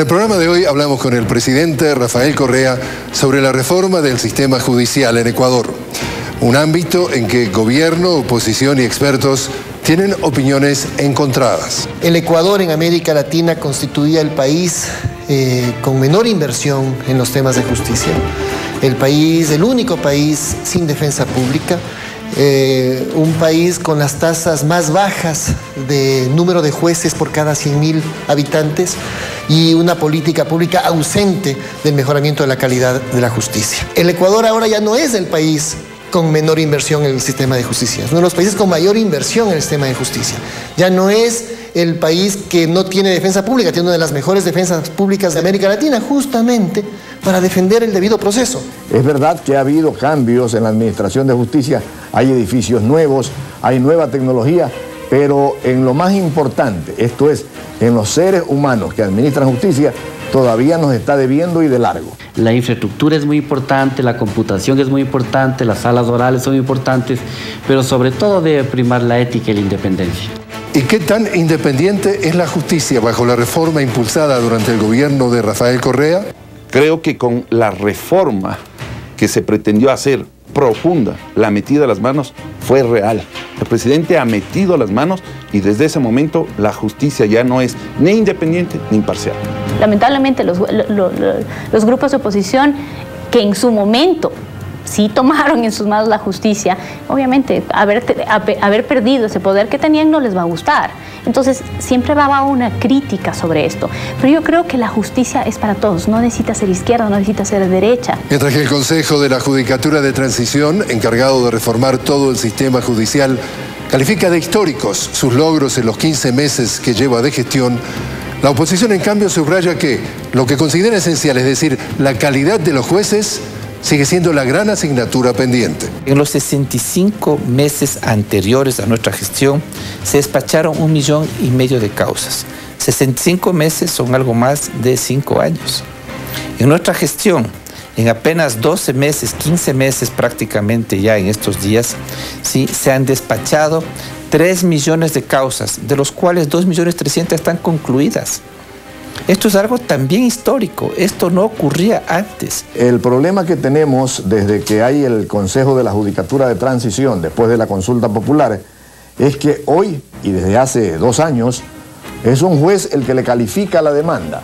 En el programa de hoy hablamos con el presidente Rafael Correa sobre la reforma del sistema judicial en Ecuador. Un ámbito en que gobierno, oposición y expertos tienen opiniones encontradas. El Ecuador en América Latina constituía el país con menor inversión en los temas de justicia. El único país sin defensa pública. Un país con las tasas más bajas de número de jueces por cada 100.000 habitantes y una política pública ausente del mejoramiento de la calidad de la justicia. El Ecuador ahora ya no es el país con menor inversión en el sistema de justicia, es uno de los países con mayor inversión en el sistema de justicia. Ya no es el país que no tiene defensa pública, tiene una de las mejores defensas públicas de América Latina, justamente para defender el debido proceso. Es verdad que ha habido cambios en la administración de justicia, hay edificios nuevos, hay nueva tecnología, pero en lo más importante, esto es, en los seres humanos que administran justicia, todavía nos está debiendo y de largo. La infraestructura es muy importante, la computación es muy importante, las salas orales son importantes, pero sobre todo debe primar la ética y la independencia. ¿Y qué tan independiente es la justicia bajo la reforma impulsada durante el gobierno de Rafael Correa? Creo que con la reforma que se pretendió hacer profunda, la metida de las manos fue real. El presidente ha metido las manos y desde ese momento la justicia ya no es ni independiente ni imparcial. Lamentablemente los grupos de oposición que en su momento sí tomaron en sus manos la justicia, obviamente haber perdido ese poder que tenían no les va a gustar. Entonces siempre va a haber una crítica sobre esto. Pero yo creo que la justicia es para todos, no necesita ser izquierda, no necesita ser derecha. Mientras que el Consejo de la Judicatura de Transición, encargado de reformar todo el sistema judicial, califica de históricos sus logros en los 15 meses que lleva de gestión, la oposición en cambio subraya que lo que considera esencial, es decir, la calidad de los jueces, sigue siendo la gran asignatura pendiente. En los 65 meses anteriores a nuestra gestión se despacharon 1,5 millones de causas. 65 meses son algo más de 5 años. En nuestra gestión, en apenas 12 meses, 15 meses prácticamente ya en estos días, ¿sí?, se han despachado 3 millones de causas, de los cuales 2.300.000 están concluidas. Esto es algo también histórico, esto no ocurría antes. El problema que tenemos desde que hay el Consejo de la Judicatura de Transición, después de la consulta popular, es que hoy, y desde hace 2 años, es un juez el que le califica la demanda,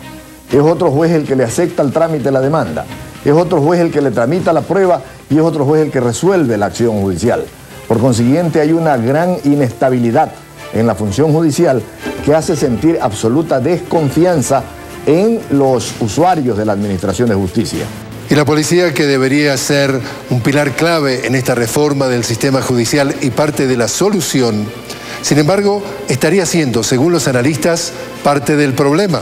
es otro juez el que le acepta el trámite de la demanda, es otro juez el que le tramita la prueba y es otro juez el que resuelve la acción judicial. Por consiguiente, hay una gran inestabilidad en la función judicial que hace sentir absoluta desconfianza en los usuarios de la administración de justicia. Y la policía, que debería ser un pilar clave en esta reforma del sistema judicial y parte de la solución, sin embargo, estaría siendo, según los analistas, parte del problema.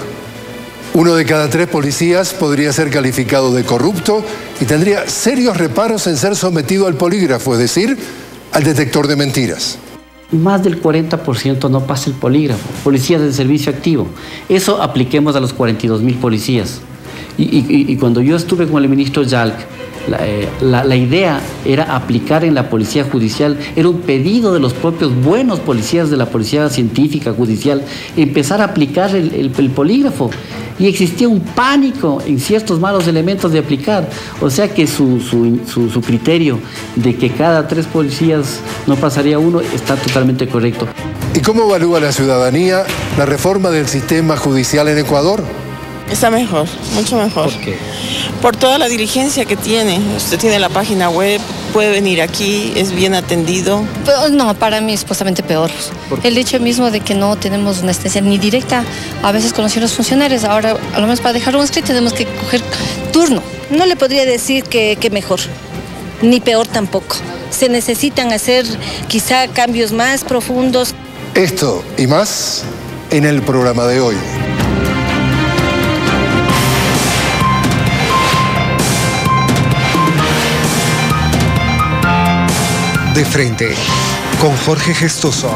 1 de cada 3 policías podría ser calificado de corrupto y tendría serios reparos en ser sometido al polígrafo, es decir, al detector de mentiras. Más del 40% no pasa el polígrafo, policías del servicio activo. Eso apliquemos a los 42.000 policías. Y cuando yo estuve con el ministro Yalc, la idea era aplicar en la policía judicial, era un pedido de los propios buenos policías de la policía científica judicial, empezar a aplicar el polígrafo. Y existía un pánico en ciertos malos elementos de aplicar. O sea que su criterio de que cada 3 policías no pasaría 1 está totalmente correcto. ¿Y cómo evalúa la ciudadanía la reforma del sistema judicial en Ecuador? Está mejor, mucho mejor. ¿Por qué? Por toda la diligencia que tiene. Usted tiene la página web, puede venir aquí, es bien atendido. Pero no, para mí es supuestamente peor. El hecho mismo de que no tenemos una asistencia ni directa, a veces con los funcionarios. Ahora, a lo menos para dejar un escrito tenemos que coger turno. No le podría decir que mejor, ni peor tampoco. Se necesitan hacer quizá cambios más profundos. Esto y más en el programa de hoy. De frente, con Jorge Gestoso.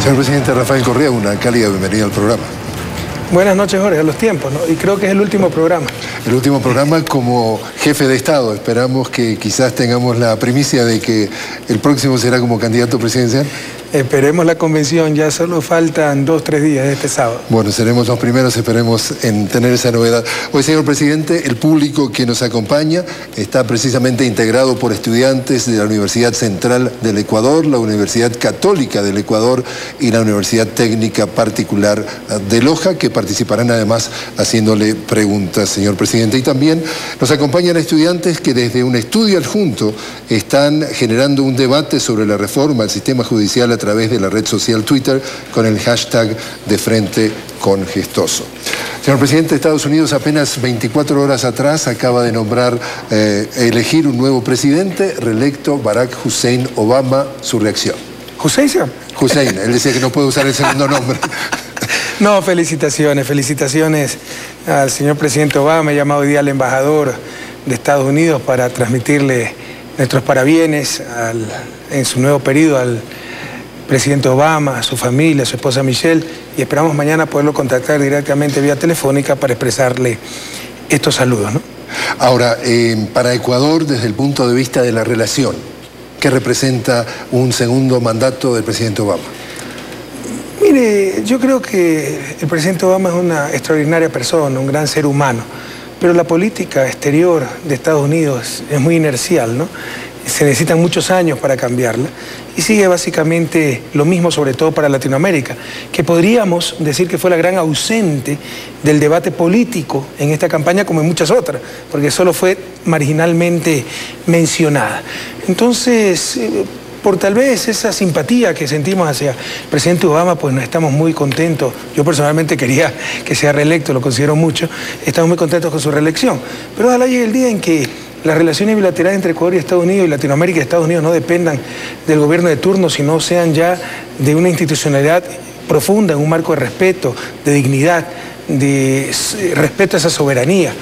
Señor presidente Rafael Correa, una cálida bienvenida al programa. Buenas noches, Jorge, a los tiempos, ¿no? Y creo que es el último programa. El último programa como jefe de Estado. Esperamos que quizás tengamos la primicia de que el próximo será como candidato presidencial. Esperemos la convención, ya solo faltan 2 o 3 días de este sábado. Bueno, seremos los primeros, esperemos en tener esa novedad. Hoy, señor presidente, el público que nos acompaña está precisamente integrado por estudiantes de la Universidad Central del Ecuador, la Universidad Católica del Ecuador y la Universidad Técnica Particular de Loja, que participarán además haciéndole preguntas, señor presidente. Y también nos acompañan estudiantes que desde un estudio adjunto están generando un debate sobre la reforma al sistema judicial a través de la red social Twitter con el hashtag de Frente con Gestoso. Señor presidente, Estados Unidos apenas 24 horas atrás acaba de nombrar, elegir un nuevo presidente, reelecto Barack Hussein Obama. Su reacción. ¿Hussein? Hussein, él decía que no puede usar el segundo nombre. No, felicitaciones al señor presidente Obama. He llamado hoy día al embajador de Estados Unidos para transmitirle nuestros parabienes en su nuevo periodo al presidente Obama, a su familia, a su esposa Michelle, y esperamos mañana poderlo contactar directamente vía telefónica para expresarle estos saludos, ¿no? Ahora, para Ecuador, desde el punto de vista de la relación, ¿qué representa un segundo mandato del presidente Obama? Mire, yo creo que el presidente Obama es una extraordinaria persona, un gran ser humano, pero la política exterior de Estados Unidos es muy inercial, ¿no? Se necesitan muchos años para cambiarla y sigue básicamente lo mismo, sobre todo para Latinoamérica, que podríamos decir que fue la gran ausente del debate político en esta campaña como en muchas otras, porque solo fue marginalmente mencionada. Entonces, por tal vez esa simpatía que sentimos hacia el presidente Obama, pues no estamos muy contentos. Yo personalmente quería que sea reelecto, lo considero mucho. Estamos muy contentos con su reelección. Pero ojalá llegue el día en que las relaciones bilaterales entre Ecuador y Estados Unidos y Latinoamérica y Estados Unidos no dependan del gobierno de turno, sino sean ya de una institucionalidad profunda, en un marco de respeto, de dignidad, de respeto a esa soberanía.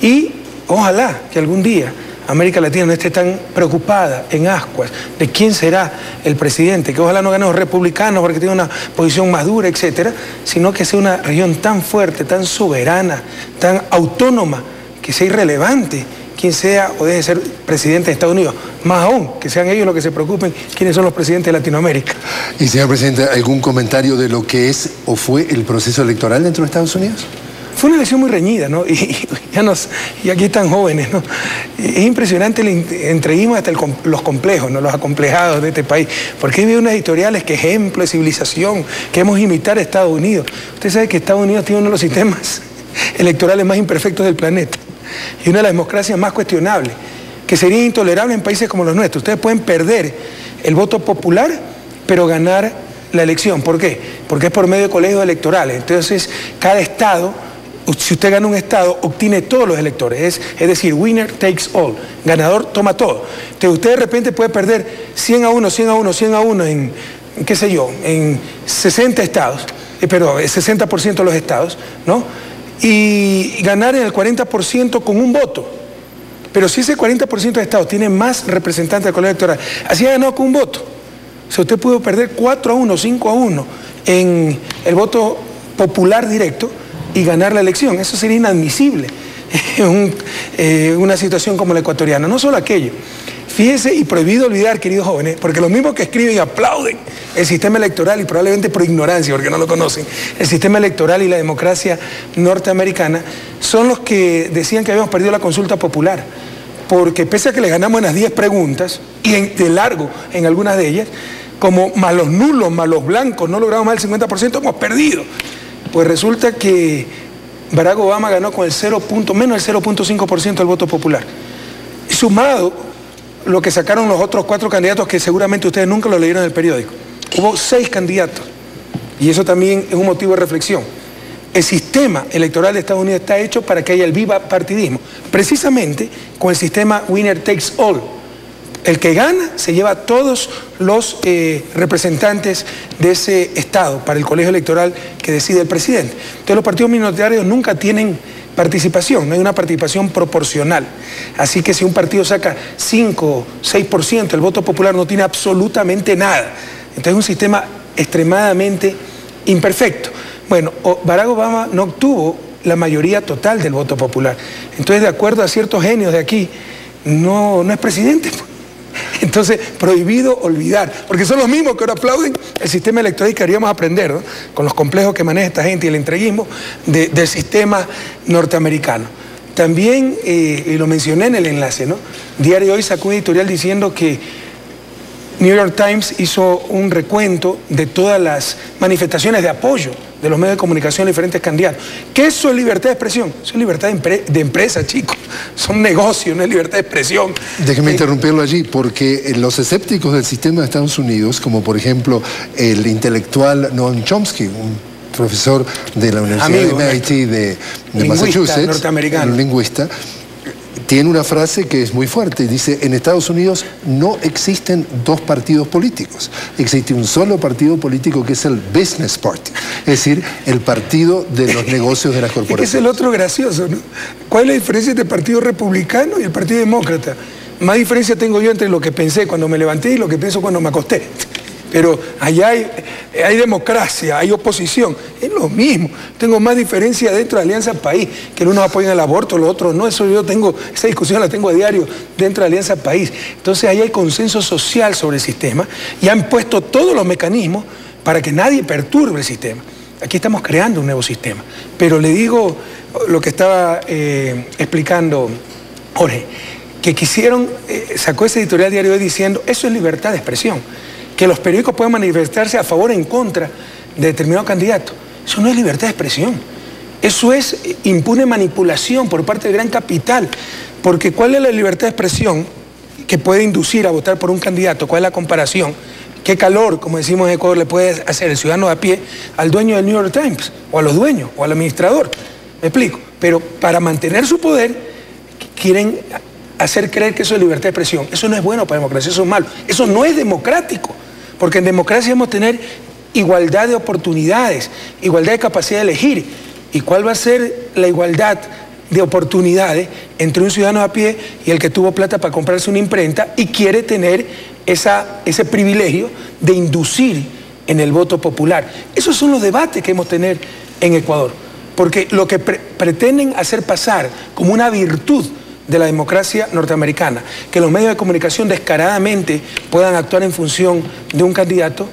Y ojalá que algún día América Latina no esté tan preocupada en ascuas de quién será el presidente, que ojalá no ganen los republicanos porque tienen una posición más dura, etcétera, sino que sea una región tan fuerte, tan soberana, tan autónoma, que sea irrelevante quien sea o deje de ser presidente de Estados Unidos. Más aún, que sean ellos los que se preocupen quiénes son los presidentes de Latinoamérica. Y, señor presidente, ¿algún comentario de lo que es o fue el proceso electoral dentro de Estados Unidos? Fue una elección muy reñida, ¿no? Y aquí están jóvenes, ¿no? Es impresionante el entreguismo hasta los complejos, ¿no? Los acomplejados de este país. Porque hay unas editoriales que ejemplo de civilización, queremos imitar a Estados Unidos. Usted sabe que Estados Unidos tiene uno de los sistemas electorales más imperfectos del planeta y una de las democracias más cuestionables, que sería intolerable en países como los nuestros. Ustedes pueden perder el voto popular, pero ganar la elección. ¿Por qué? Porque es por medio de colegios electorales. Entonces, cada estado, si usted gana un estado, obtiene todos los electores. Es decir, winner takes all. Ganador toma todo. Entonces, usted de repente puede perder 100 a 1, 100 a 1, 100 a 1 en qué sé yo, en 60 estados, perdón, 60% de los estados, ¿no? Y ganar en el 40% con un voto. Pero si ese 40% de estados tiene más representantes del colegio electoral, así ha ganado con un voto. O sea, usted pudo perder 4 a 1, 5 a 1 en el voto popular directo y ganar la elección. Eso sería inadmisible en una situación como la ecuatoriana. No solo aquello. Fíjese, y prohibido olvidar, queridos jóvenes, porque los mismos que escriben y aplauden el sistema electoral, y probablemente por ignorancia, porque no lo conocen, el sistema electoral y la democracia norteamericana, son los que decían que habíamos perdido la consulta popular. Porque pese a que le ganamos en las 10 preguntas, y de largo en algunas de ellas, como más los nulos, más los blancos, no logramos más del 50%, hemos perdido. Pues resulta que Barack Obama ganó con menos del 0.5% del voto popular. Y sumado lo que sacaron los otros 4 candidatos, que seguramente ustedes nunca lo leyeron en el periódico. Hubo 6 candidatos. Y eso también es un motivo de reflexión. El sistema electoral de Estados Unidos está hecho para que haya el bipartidismo, precisamente con el sistema winner takes all. El que gana se lleva a todos los representantes de ese estado para el colegio electoral que decide el presidente. Entonces los partidos minoritarios nunca tienen participación, no hay una participación proporcional. Así que si un partido saca 5, 6%, el voto popular no tiene absolutamente nada. Entonces es un sistema extremadamente imperfecto. Bueno, Barack Obama no obtuvo la mayoría total del voto popular. Entonces, de acuerdo a ciertos genios de aquí, no es presidente. Entonces, prohibido olvidar, porque son los mismos que ahora aplauden el sistema electoral que queríamos aprender, ¿no? Con los complejos que maneja esta gente y el entreguismo del sistema norteamericano. También, y lo mencioné en el enlace, ¿no? Diario Hoy sacó un editorial diciendo que New York Times hizo un recuento de todas las manifestaciones de apoyo de los medios de comunicación a diferentes candidatos. ¿Qué eso es libertad de expresión? Eso es libertad de empresa, chicos. Son negocios, no es libertad de expresión. Déjeme interrumpirlo allí, porque los escépticos del sistema de Estados Unidos, como por ejemplo el intelectual Noam Chomsky, un profesor de la Universidad de MIT de Massachusetts, norteamericano, un lingüista, tiene una frase que es muy fuerte. Dice, en Estados Unidos no existen dos partidos políticos. Existe un solo partido político que es el Business Party. Es decir, el partido de los negocios de las corporaciones. Es el otro gracioso, ¿no? ¿Cuál es la diferencia entre el Partido Republicano y el Partido Demócrata? Más diferencia tengo yo entre lo que pensé cuando me levanté y lo que pienso cuando me acosté. Pero allá hay democracia, hay oposición, es lo mismo. Tengo más diferencia dentro de Alianza País, que unos apoyan el aborto, los otros no. Eso yo tengo, esa discusión la tengo a diario dentro de Alianza País. Entonces ahí hay consenso social sobre el sistema y han puesto todos los mecanismos para que nadie perturbe el sistema. Aquí estamos creando un nuevo sistema. Pero le digo lo que estaba explicando Jorge, que quisieron, sacó ese editorial Diario Hoy diciendo, eso es libertad de expresión. Que los periódicos puedan manifestarse a favor o en contra de determinado candidato. Eso no es libertad de expresión. Eso es impune manipulación por parte del gran capital. Porque ¿cuál es la libertad de expresión que puede inducir a votar por un candidato? ¿Cuál es la comparación? ¿Qué calor, como decimos en Ecuador, le puede hacer el ciudadano de a pie al dueño del New York Times? O a los dueños, o al administrador. ¿Me explico? Pero para mantener su poder, quieren hacer creer que eso es libertad de expresión. Eso no es bueno para la democracia, eso es malo. Eso no es democrático. Porque en democracia debemos tener igualdad de oportunidades, igualdad de capacidad de elegir. ¿Y cuál va a ser la igualdad de oportunidades entre un ciudadano a pie y el que tuvo plata para comprarse una imprenta y quiere tener ese privilegio de inducir en el voto popular? Esos son los debates que debemos tener en Ecuador. Porque lo que pretenden hacer pasar como una virtud de la democracia norteamericana, que los medios de comunicación descaradamente puedan actuar en función de un candidato,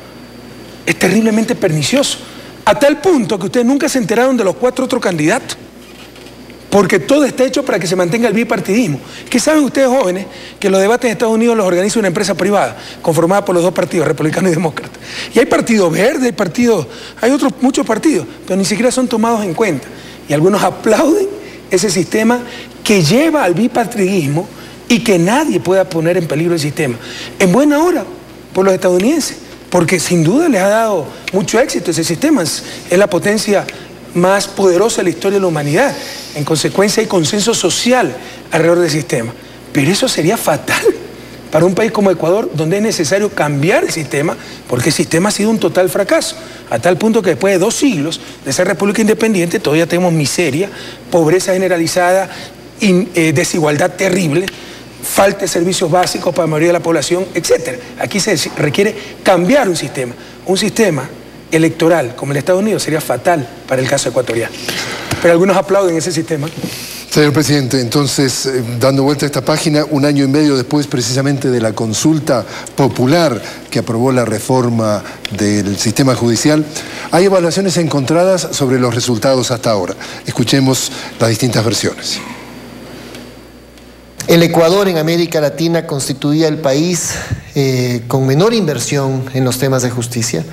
es terriblemente pernicioso. A tal punto que ustedes nunca se enteraron de los 4 otros candidatos, porque todo está hecho para que se mantenga el bipartidismo. ¿Qué saben ustedes, jóvenes? Que los debates en Estados Unidos los organiza una empresa privada, conformada por los 2 partidos, republicano y demócrata. Y hay partido verde, hay otros muchos partidos, pero ni siquiera son tomados en cuenta. Y algunos aplauden ese sistema que lleva al bipartidismo y que nadie pueda poner en peligro el sistema. En buena hora por los estadounidenses, porque sin duda les ha dado mucho éxito ese sistema. Es la potencia más poderosa de la historia de la humanidad. En consecuencia hay consenso social alrededor del sistema. Pero eso sería fatal para un país como Ecuador, donde es necesario cambiar el sistema, porque el sistema ha sido un total fracaso, a tal punto que después de 2 siglos de ser república independiente todavía tenemos miseria, pobreza generalizada, desigualdad terrible, falta de servicios básicos para la mayoría de la población, etc. Aquí se requiere cambiar un sistema electoral como el de Estados Unidos sería fatal para el caso ecuatoriano. Pero algunos aplauden ese sistema. Señor presidente, entonces, dando vuelta a esta página, 1 año y medio después precisamente de la consulta popular que aprobó la reforma del sistema judicial, hay evaluaciones encontradas sobre los resultados hasta ahora. Escuchemos las distintas versiones. El Ecuador en América Latina constituía el país con menor inversión en los temas de justicia,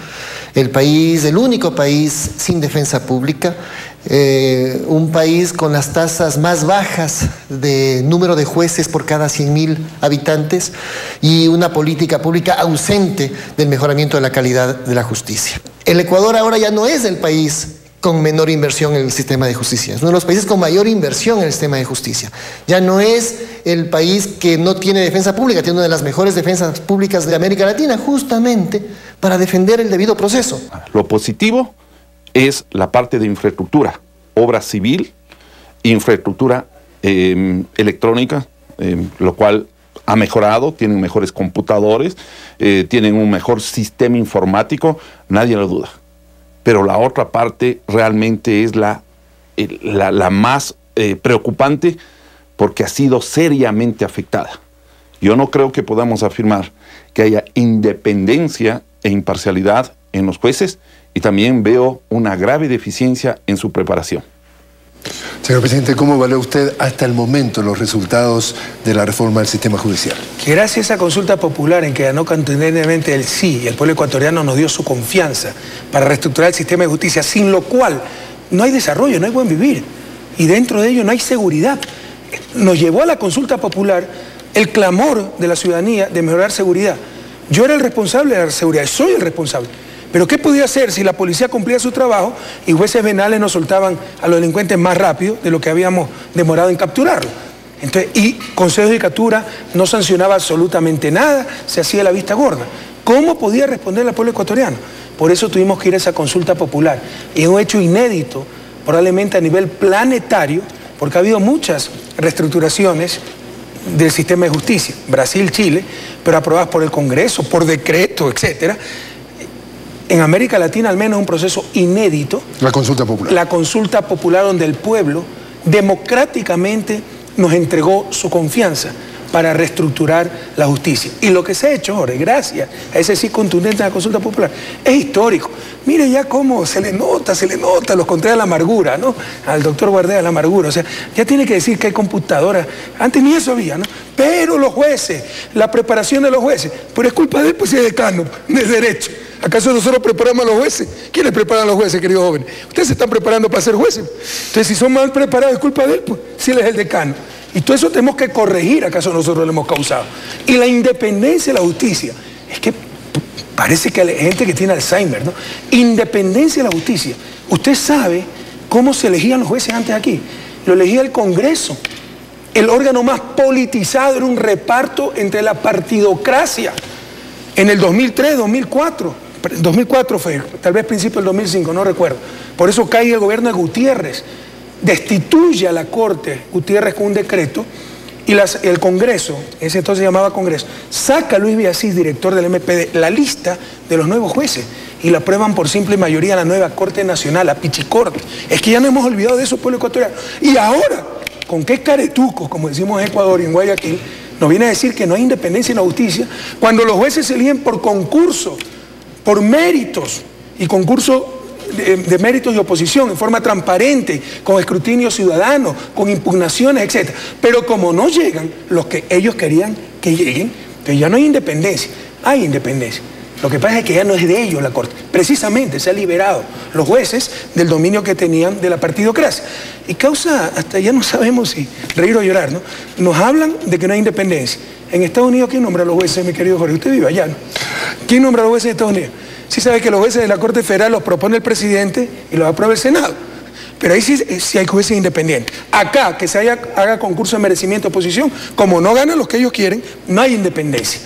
el único país sin defensa pública, un país con las tasas más bajas de número de jueces por cada 100.000 habitantes y una política pública ausente del mejoramiento de la calidad de la justicia. El Ecuador ahora ya no es el país con menor inversión en el sistema de justicia. Es uno de los países con mayor inversión en el sistema de justicia. Ya no es el país que no tiene defensa pública, tiene una de las mejores defensas públicas de América Latina, justamente para defender el debido proceso. Lo positivo es la parte de infraestructura, obra civil, infraestructura electrónica, lo cual ha mejorado, tienen mejores computadores, tienen un mejor sistema informático, nadie lo duda. Pero la otra parte realmente es la más preocupante porque ha sido seriamente afectada. Yo no creo que podamos afirmar que haya independencia e imparcialidad en los jueces, y también veo una grave deficiencia en su preparación. Señor presidente, ¿cómo evalúa usted hasta el momento los resultados de la reforma del sistema judicial? Que gracias a esa consulta popular en que ganó contundentemente el sí, y el pueblo ecuatoriano nos dio su confianza para reestructurar el sistema de justicia, sin lo cual no hay desarrollo, no hay buen vivir, y dentro de ello no hay seguridad. Nos llevó a la consulta popular el clamor de la ciudadanía de mejorar seguridad. Yo era el responsable de la seguridad, soy el responsable. Pero ¿qué podía hacer si la policía cumplía su trabajo y jueces venales nos soltaban a los delincuentes más rápido de lo que habíamos demorado en capturarlo? Entonces, y Consejo de Judicatura no sancionaba absolutamente nada, se hacía la vista gorda. ¿Cómo podía responder al pueblo ecuatoriano? Por eso tuvimos que ir a esa consulta popular. Y es un hecho inédito, probablemente a nivel planetario, porque ha habido muchas reestructuraciones del sistema de justicia, Brasil, Chile, pero aprobadas por el Congreso, por decreto, etcétera. En América Latina al menos un proceso inédito. La consulta popular. La consulta popular donde el pueblo democráticamente nos entregó su confianza para reestructurar la justicia. Y lo que se ha hecho, Jorge, gracias a ese sí contundente de la consulta popular, es histórico. Mire ya cómo se le nota, los contrarios a la amargura, ¿no? Al doctor Guardera, la amargura. O sea, ya tiene que decir que hay computadoras. Antes ni eso había, ¿no? Pero los jueces, la preparación de los jueces, pero es culpa de él, pues, si es decano de derecho. ¿Acaso nosotros preparamos a los jueces? ¿Quiénes preparan a los jueces, queridos jóvenes? Ustedes se están preparando para ser jueces. Entonces, si son mal preparados, es culpa de él, pues, si él es el decano. Y todo eso tenemos que corregir, ¿acaso nosotros lo hemos causado? Y la independencia de la justicia. Es que parece que hay gente que tiene Alzheimer, ¿no? Independencia de la justicia. Usted sabe cómo se elegían los jueces antes aquí. Lo elegía el Congreso. El órgano más politizado era un reparto entre la partidocracia. En el 2003, 2004... 2004 fue, tal vez principio del 2005, no recuerdo. Por eso cae el gobierno de Gutiérrez, destituye a la Corte Gutiérrez con un decreto y el Congreso, ese entonces se llamaba Congreso, saca a Luis Villasís, director del MPD, la lista de los nuevos jueces y la aprueban por simple mayoría a la nueva Corte Nacional, la Pichicorte. Es que ya no hemos olvidado de eso, pueblo ecuatoriano. Y ahora, ¿con qué caretucos, como decimos en Ecuador y en Guayaquil, nos viene a decir que no hay independencia en la justicia cuando los jueces se eligen por concurso, por méritos y concurso de méritos y oposición en forma transparente, con escrutinio ciudadano, con impugnaciones, etc. Pero como no llegan los que ellos querían que lleguen, entonces ya no hay independencia. Hay independencia. Lo que pasa es que ya no es de ellos la Corte. Precisamente se han liberado los jueces del dominio que tenían de la partidocracia. Y causa, hasta ya no sabemos si reír o llorar, ¿no? Nos hablan de que no hay independencia. En Estados Unidos, ¿quién nombra a los jueces, mi querido Jorge? Usted vive allá, ¿no? ¿Quién nombra a los jueces en Estados Unidos? Sí sabe que los jueces de la Corte Federal los propone el presidente y los aprueba el Senado. Pero ahí sí hay jueces independientes. Acá, que se haga concurso de merecimiento de oposición, como no ganan los que ellos quieren, no hay independencia.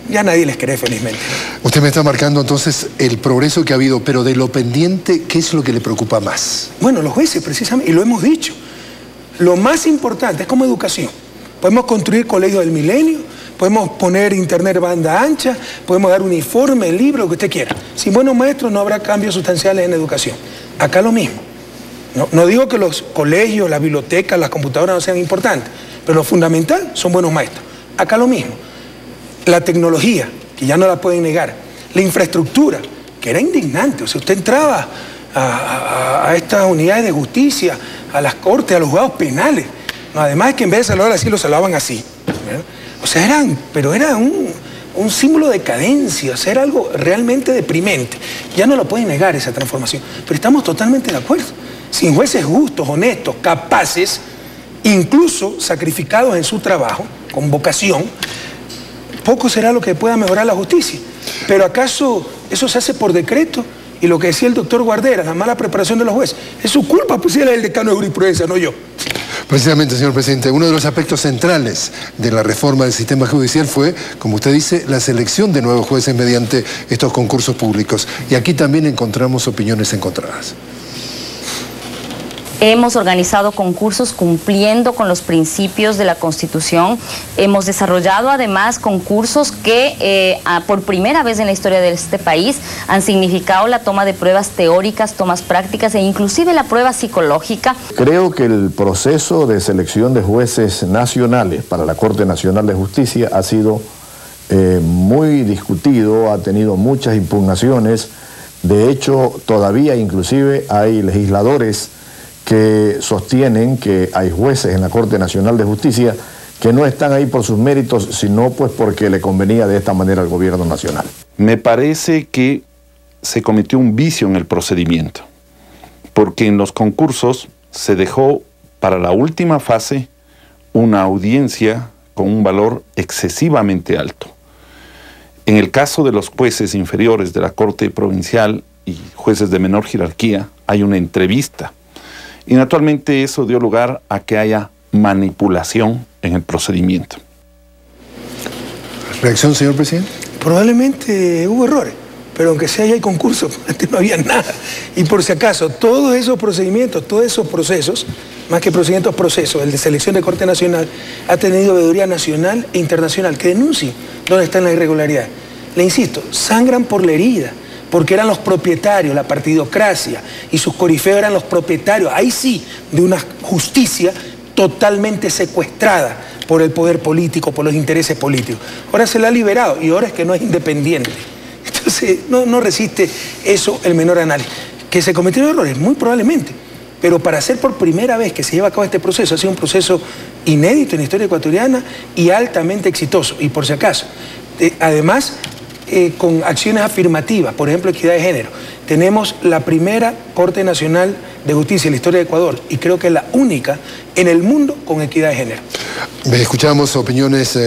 Ya nadie les cree, felizmente. Usted me está marcando entonces el progreso que ha habido, pero de lo pendiente, ¿qué es lo que le preocupa más? Bueno, los jueces, precisamente, y lo hemos dicho. Lo más importante es como educación. Podemos construir colegios del milenio, podemos poner internet banda ancha, podemos dar uniforme, libro, lo que usted quiera. Sin buenos maestros no habrá cambios sustanciales en educación. Acá lo mismo. No digo que los colegios, las bibliotecas, las computadoras no sean importantes, pero lo fundamental son buenos maestros. Acá lo mismo. La tecnología, que ya no la pueden negar. La infraestructura, que era indignante. O sea, usted entraba a estas unidades de justicia, a las cortes, a los juzgados penales. No, además es que en vez de saludar así, lo saludaban así. ¿Verdad? O sea, era un símbolo de decadencia, o sea, era algo realmente deprimente. Ya no lo pueden negar esa transformación. Pero estamos totalmente de acuerdo. Sin jueces justos, honestos, capaces, incluso sacrificados en su trabajo, con vocación, poco será lo que pueda mejorar la justicia. Pero ¿acaso eso se hace por decreto? Y lo que decía el doctor Guardera, la mala preparación de los jueces, es su culpa, pues él es el decano de jurisprudencia, no yo. Precisamente, señor presidente, uno de los aspectos centrales de la reforma del sistema judicial fue, como usted dice, la selección de nuevos jueces mediante estos concursos públicos. Y aquí también encontramos opiniones encontradas. Hemos organizado concursos cumpliendo con los principios de la Constitución. Hemos desarrollado además concursos que por primera vez en la historia de este país han significado la toma de pruebas teóricas, tomas prácticas e inclusive la prueba psicológica. Creo que el proceso de selección de jueces nacionales para la Corte Nacional de Justicia ha sido muy discutido, ha tenido muchas impugnaciones. De hecho, todavía inclusive hay legisladores que sostienen que hay jueces en la Corte Nacional de Justicia que no están ahí por sus méritos, sino pues porque le convenía de esta manera al gobierno nacional. Me parece que se cometió un vicio en el procedimiento, porque en los concursos se dejó para la última fase una audiencia con un valor excesivamente alto. En el caso de los jueces inferiores de la Corte Provincial y jueces de menor jerarquía, hay una entrevista. Y naturalmente eso dio lugar a que haya manipulación en el procedimiento. ¿Reacción, señor presidente? Probablemente hubo errores, pero aunque sea hay concursos, antes no había nada. Y por si acaso, todos esos procedimientos, todos esos procesos, más que procedimientos, procesos, el de selección de Corte Nacional, ha tenido veeduría nacional e internacional que denuncien dónde están las irregularidades. Le insisto, sangran por la herida, porque eran los propietarios, la partidocracia y sus corifeos eran los propietarios, ahí sí, de una justicia totalmente secuestrada por el poder político, por los intereses políticos. Ahora se la ha liberado y ahora es que no es independiente. Entonces no resiste eso el menor análisis. ¿Que se cometieron errores? Muy probablemente. Pero para hacer por primera vez que se lleva a cabo este proceso, ha sido un proceso inédito en la historia ecuatoriana y altamente exitoso. Y por si acaso, además, con acciones afirmativas, por ejemplo, equidad de género. Tenemos la primera Corte Nacional de Justicia en la historia de Ecuador y creo que es la única en el mundo con equidad de género. Escuchamos opiniones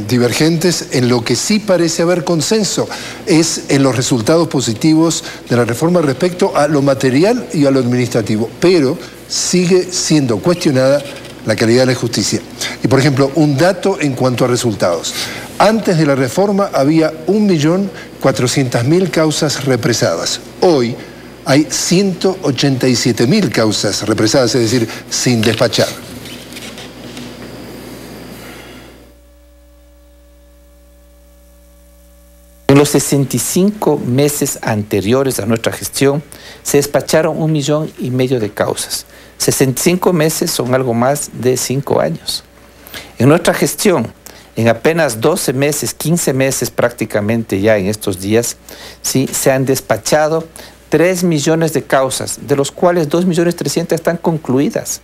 divergentes. En lo que sí parece haber consenso es en los resultados positivos de la reforma respecto a lo material y a lo administrativo, pero sigue siendo cuestionada la calidad de la justicia. Y por ejemplo, un dato en cuanto a resultados. Antes de la reforma había 1.400.000 causas represadas. Hoy hay 187.000 causas represadas, es decir, sin despachar. En los 65 meses anteriores a nuestra gestión se despacharon 1,5 millones de causas. 65 meses son algo más de 5 años. En nuestra gestión, en apenas 12 meses, 15 meses prácticamente ya en estos días, ¿sí?, se han despachado 3 millones de causas, de los cuales 2.300.000 están concluidas.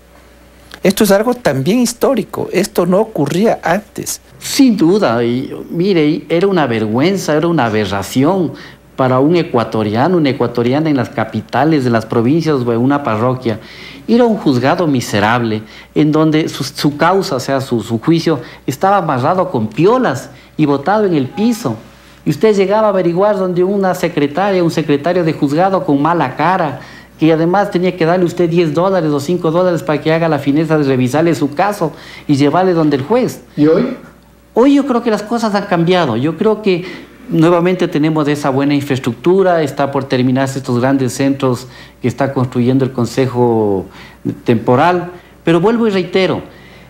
Esto es algo también histórico, esto no ocurría antes. Sin duda, y mire, era una vergüenza, era una aberración para un ecuatoriano, una ecuatoriana en las capitales de las provincias o en una parroquia. Era un juzgado miserable en donde su causa, o sea, su juicio, estaba amarrado con piolas y botado en el piso. Y usted llegaba a averiguar donde una secretaria, un secretario de juzgado con mala cara, que además tenía que darle usted $10 o $5 para que haga la fineza de revisarle su caso y llevarle donde el juez. ¿Y hoy? Hoy yo creo que las cosas han cambiado. Yo creo que nuevamente tenemos esa buena infraestructura, está por terminarse estos grandes centros que está construyendo el Consejo Temporal, pero vuelvo y reitero,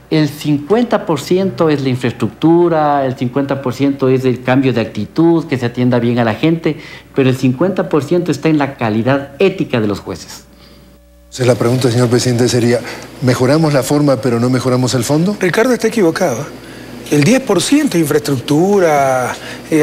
el 50% es la infraestructura, el 50% es el cambio de actitud, que se atienda bien a la gente, pero el 50% está en la calidad ética de los jueces. Entonces la pregunta, señor presidente, sería, ¿mejoramos la forma pero no mejoramos el fondo? Ricardo está equivocado. El 10% de infraestructura,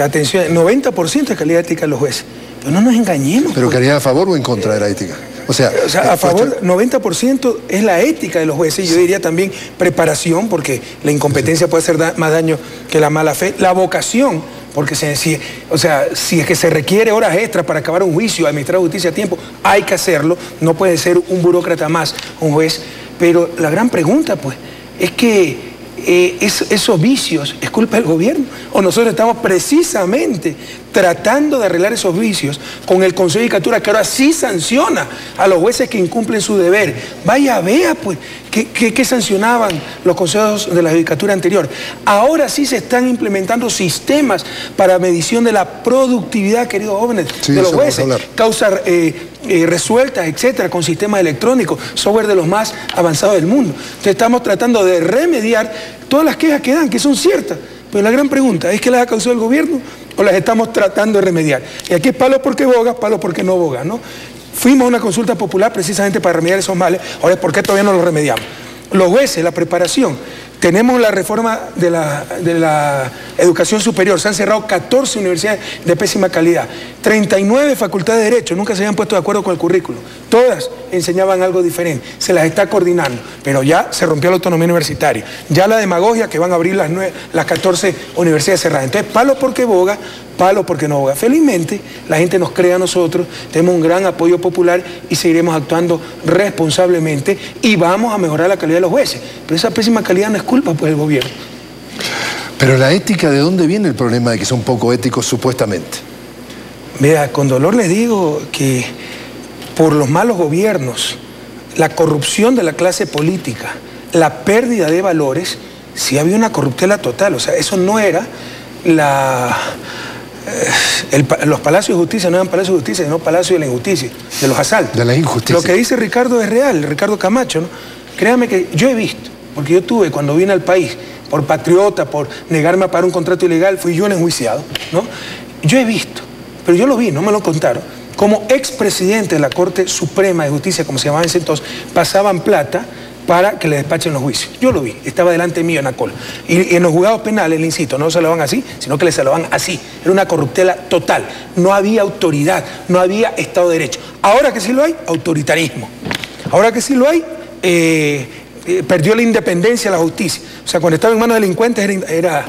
atención, 90% es calidad ética de los jueces. Pero no nos engañemos. ¿Pero calidad a favor o en contra de la ética? O sea, a favor, 90% es la ética de los jueces. Yo diría también preparación, porque la incompetencia puede hacer más daño que la mala fe. La vocación, porque si es que se requiere horas extras para acabar un juicio, administrar justicia a tiempo, hay que hacerlo. No puede ser un burócrata más, un juez. Pero la gran pregunta, pues, es que esos vicios es culpa del gobierno, o nosotros estamos precisamente tratando de arreglar esos vicios con el Consejo de Judicatura, que ahora sí sanciona a los jueces que incumplen su deber. Vaya, vea pues qué sancionaban los consejos de la Judicatura anterior. Ahora sí se están implementando sistemas para medición de la productividad, queridos jóvenes, sí, de los jueces. resueltas, etcétera, con sistemas electrónicos, software de los más avanzados del mundo. Entonces estamos tratando de remediar todas las quejas que dan, que son ciertas. Pero la gran pregunta, ¿es que las ha causado el gobierno o las estamos tratando de remediar? Y aquí es palo porque boga, palo porque no boga, ¿no? Fuimos a una consulta popular precisamente para remediar esos males. Ahora, ¿por qué todavía no los remediamos? Los jueces, la preparación. Tenemos la reforma de la educación superior. Se han cerrado 14 universidades de pésima calidad. 39 facultades de Derecho. Nunca se habían puesto de acuerdo con el currículo. Todas enseñaban algo diferente. Se las está coordinando. Pero ya se rompió la autonomía universitaria. Ya la demagogia que van a abrir las 14 universidades cerradas. Entonces, palo porque boga, palo porque no boga. Felizmente, la gente nos cree a nosotros. Tenemos un gran apoyo popular y seguiremos actuando responsablemente y vamos a mejorar la calidad de los jueces. Pero esa pésima calidad no es culpa pues, del gobierno. Pero la ética, ¿de dónde viene el problema de que son poco éticos supuestamente? Vea, con dolor les digo que por los malos gobiernos, la corrupción de la clase política, la pérdida de valores, sí había una corruptela total. O sea, eso no era los palacios de justicia, no eran palacios de justicia, sino palacios de la injusticia, de los asaltos. De la injusticia. Lo que dice Ricardo es real, Ricardo Camacho, ¿no? Créame que yo he visto, porque yo tuve, cuando vine al país, por patriota, por negarme a pagar un contrato ilegal, fui yo el enjuiciado, ¿no? Yo he visto, pero yo lo vi, no me lo contaron, como expresidente de la Corte Suprema de Justicia, como se llamaba en ese entonces, pasaban plata para que le despachen los juicios. Yo lo vi, estaba delante mío en la cola. Y en los juzgados penales, le insisto, no se lo van así, sino que se lo van así. Era una corruptela total. No había autoridad, no había Estado de Derecho. Ahora que sí lo hay, autoritarismo. Ahora que sí lo hay, perdió la independencia de la justicia. O sea, cuando estaba en manos de delincuentes era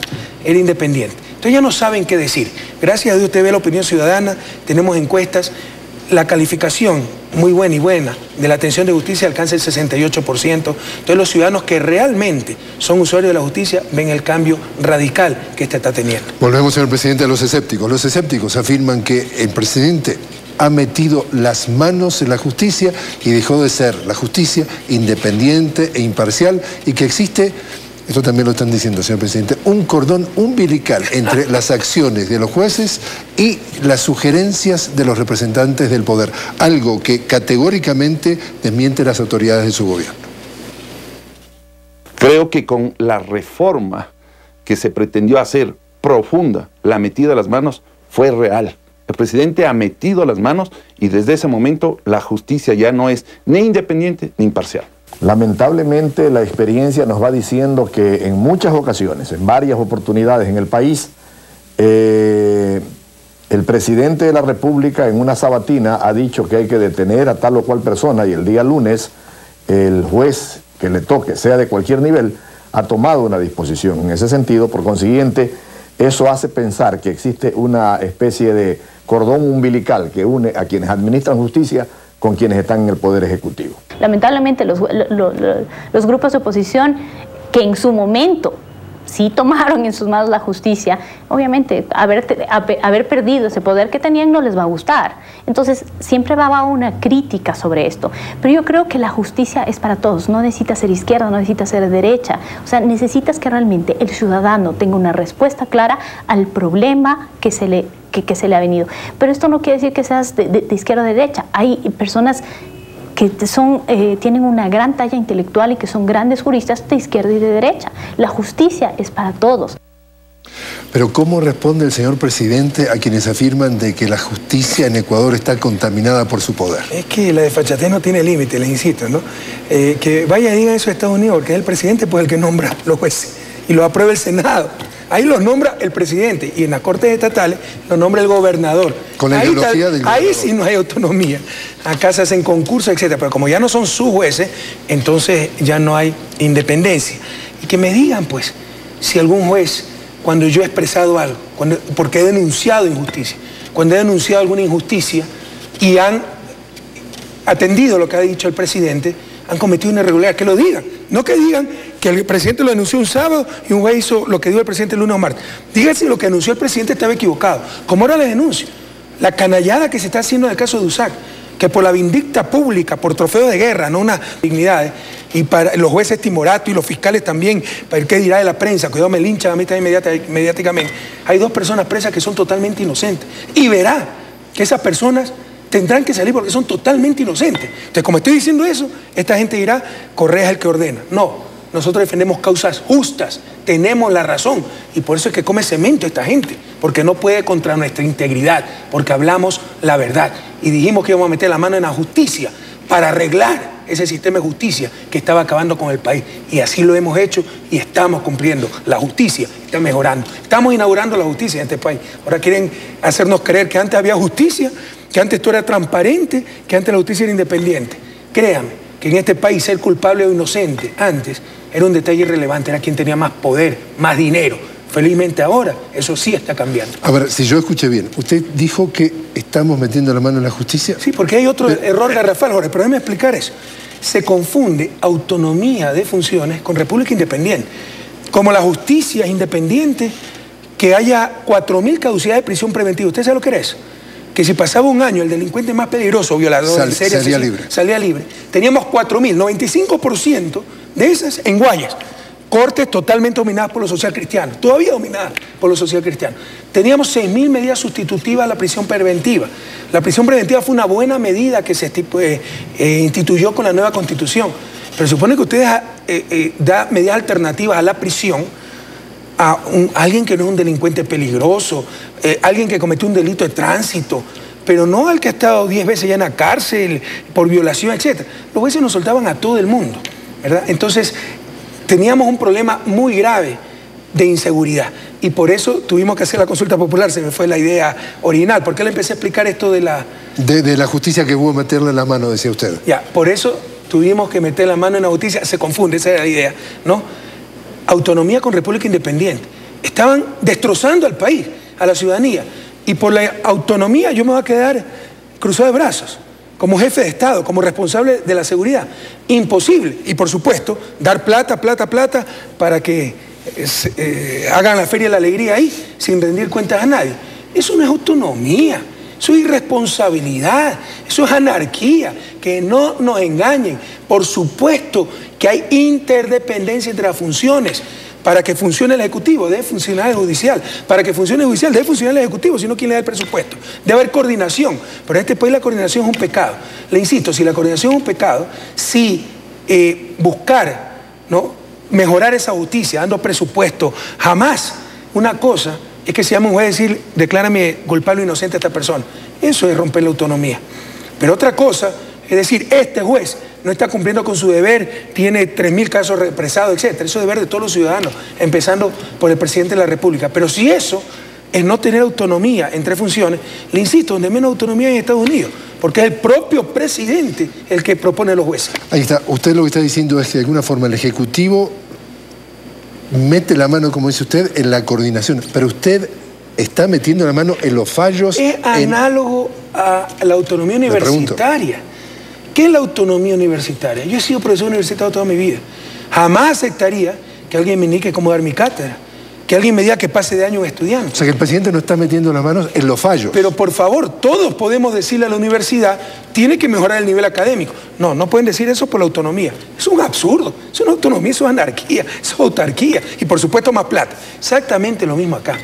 independiente. Entonces ya no saben qué decir. Gracias a Dios usted ve la opinión ciudadana, tenemos encuestas, la calificación muy buena y buena de la atención de justicia alcanza el 68%. Entonces los ciudadanos que realmente son usuarios de la justicia ven el cambio radical que esta está teniendo. Volvemos, señor presidente, a los escépticos. Los escépticos afirman que el presidente ha metido las manos en la justicia y dejó de ser la justicia independiente e imparcial y que existe, esto también lo están diciendo, señor presidente, un cordón umbilical entre las acciones de los jueces y las sugerencias de los representantes del poder, algo que categóricamente desmiente las autoridades de su gobierno. Creo que con la reforma que se pretendió hacer profunda, la metida de las manos fue real. El presidente ha metido las manos y desde ese momento la justicia ya no es ni independiente ni imparcial. Lamentablemente la experiencia nos va diciendo que en muchas ocasiones, en varias oportunidades en el país, el presidente de la República en una sabatina ha dicho que hay que detener a tal o cual persona y el día lunes el juez que le toque, sea de cualquier nivel, ha tomado una disposición en ese sentido. Por consiguiente, eso hace pensar que existe una especie de cordón umbilical que une a quienes administran justicia con quienes están en el Poder Ejecutivo. Lamentablemente los grupos de oposición que en su momento sí tomaron en sus manos la justicia, obviamente haber perdido ese poder que tenían no les va a gustar. Entonces siempre va a haber una crítica sobre esto. Pero yo creo que la justicia es para todos, no necesita ser izquierda, no necesita ser derecha. O sea, necesitas que realmente el ciudadano tenga una respuesta clara al problema que se le ha venido. Pero esto no quiere decir que seas de izquierda o de derecha. Hay personas que tienen una gran talla intelectual y que son grandes juristas de izquierda y de derecha. La justicia es para todos. Pero ¿cómo responde el señor presidente a quienes afirman de que la justicia en Ecuador está contaminada por su poder? Es que la desfachatez no tiene límite, les insisto, ¿no? Que vaya y diga eso a Estados Unidos, porque es el presidente pues el que nombra los jueces y lo aprueba el Senado. Ahí los nombra el presidente y en las cortes estatales los nombra el gobernador. Con la ideología del gobernador. Ahí sí no hay autonomía. Acá se hacen concursos, etc. Pero como ya no son sus jueces, entonces ya no hay independencia. Y que me digan, pues, si algún juez, cuando yo he expresado algo, porque he denunciado injusticia, cuando he denunciado alguna injusticia y han atendido lo que ha dicho el presidente, han cometido una irregularidad, que lo digan. No que digan que el presidente lo denunció un sábado y un juez hizo lo que dijo el presidente el lunes o martes. Díganse si lo que anunció el presidente estaba equivocado. Como ahora le denuncio. La canallada que se está haciendo en el caso de USAC, que por la vindicta pública, por trofeo de guerra, no una dignidad, y para los jueces timorato y los fiscales también, para el que dirá de la prensa, cuidado, me linchan a mí también mediáticamente. Hay 2 personas presas que son totalmente inocentes. Y verá que esas personas tendrán que salir porque son totalmente inocentes. Entonces, como estoy diciendo eso, esta gente dirá, Correa es el que ordena. No, nosotros defendemos causas justas, tenemos la razón, y por eso es que come cemento esta gente, porque no puede contra nuestra integridad, porque hablamos la verdad. Y dijimos que íbamos a meter la mano en la justicia para arreglar ese sistema de justicia que estaba acabando con el país. Y así lo hemos hecho y estamos cumpliendo. La justicia está mejorando. Estamos inaugurando la justicia en este país. Ahora quieren hacernos creer que antes había justicia, que antes esto era transparente, que antes la justicia era independiente. Créanme que en este país ser culpable o inocente antes era un detalle irrelevante, era quien tenía más poder, más dinero. Felizmente ahora eso sí está cambiando. A ver, si yo escuché bien, usted dijo que estamos metiendo la mano en la justicia. Sí, porque hay otro error garrafal, Jorge, pero déjeme explicar eso. Se confunde autonomía de funciones con república independiente. Como la justicia es independiente, que haya 4.000 caducidades de prisión preventiva. ¿Usted sabe lo que era eso? Que si pasaba un año el delincuente más peligroso, violador, salía libre. Salía libre. Teníamos 4.000, 95% de esas en Guayas. Cortes totalmente dominadas por los socialcristianos, todavía dominadas por los socialcristianos. Teníamos 6.000 medidas sustitutivas a la prisión preventiva. La prisión preventiva fue una buena medida que se instituyó con la nueva Constitución. Pero supone que usted da medidas alternativas a la prisión a alguien que no es un delincuente peligroso, alguien que cometió un delito de tránsito, pero no al que ha estado 10 veces ya en la cárcel por violación, etc. Los jueces nos soltaban a todo el mundo, ¿verdad? Entonces, teníamos un problema muy grave de inseguridad y por eso tuvimos que hacer la consulta popular. Se me fue la idea original. ¿Por qué le empecé a explicar esto de la... De la justicia que hubo meterle la mano, decía usted. Ya, por eso tuvimos que meter la mano en la justicia. Se confunde, esa era la idea, ¿no? Autonomía con república independiente. Estaban destrozando al país, a la ciudadanía. Y por la autonomía yo me voy a quedar cruzado de brazos. Como jefe de Estado, como responsable de la seguridad. Imposible. Y por supuesto, dar plata para que hagan la Feria de la Alegría ahí, sin rendir cuentas a nadie. Eso no es autonomía, eso es irresponsabilidad, eso es anarquía. Que no nos engañen. Por supuesto que hay interdependencia entre las funciones. Para que funcione el Ejecutivo debe funcionar el Judicial. Para que funcione el Judicial debe funcionar el Ejecutivo, si no, ¿quién le da el presupuesto? Debe haber coordinación. Pero en este país la coordinación es un pecado. Le insisto, si la coordinación es un pecado, si buscar, ¿no?, mejorar esa justicia dando presupuesto, jamás una cosa es que se llama un juez decir, declárame culpable o inocente a esta persona. Eso es romper la autonomía. Pero otra cosa es decir, este juez no está cumpliendo con su deber, tiene 3.000 casos represados, etc. Eso es deber de todos los ciudadanos, empezando por el presidente de la República. Pero si eso es no tener autonomía entre funciones, le insisto, donde menos autonomía hay en Estados Unidos, porque es el propio presidente el que propone a los jueces. Ahí está. Usted lo que está diciendo es que de alguna forma el Ejecutivo mete la mano, como dice usted, en la coordinación, pero usted está metiendo la mano en los fallos. Es análogo a la autonomía universitaria. ¿Qué es la autonomía universitaria? Yo he sido profesor universitario toda mi vida. Jamás aceptaría que alguien me indique cómo dar mi cátedra, que alguien me diga que pase de año un estudiante. O sea, que el presidente no está metiendo las manos en los fallos. Pero por favor, todos podemos decirle a la universidad, tiene que mejorar el nivel académico. No, no pueden decir eso por la autonomía. Es un absurdo. Eso no es autonomía, eso es anarquía, eso es autarquía. Y por supuesto más plata. Exactamente lo mismo acá.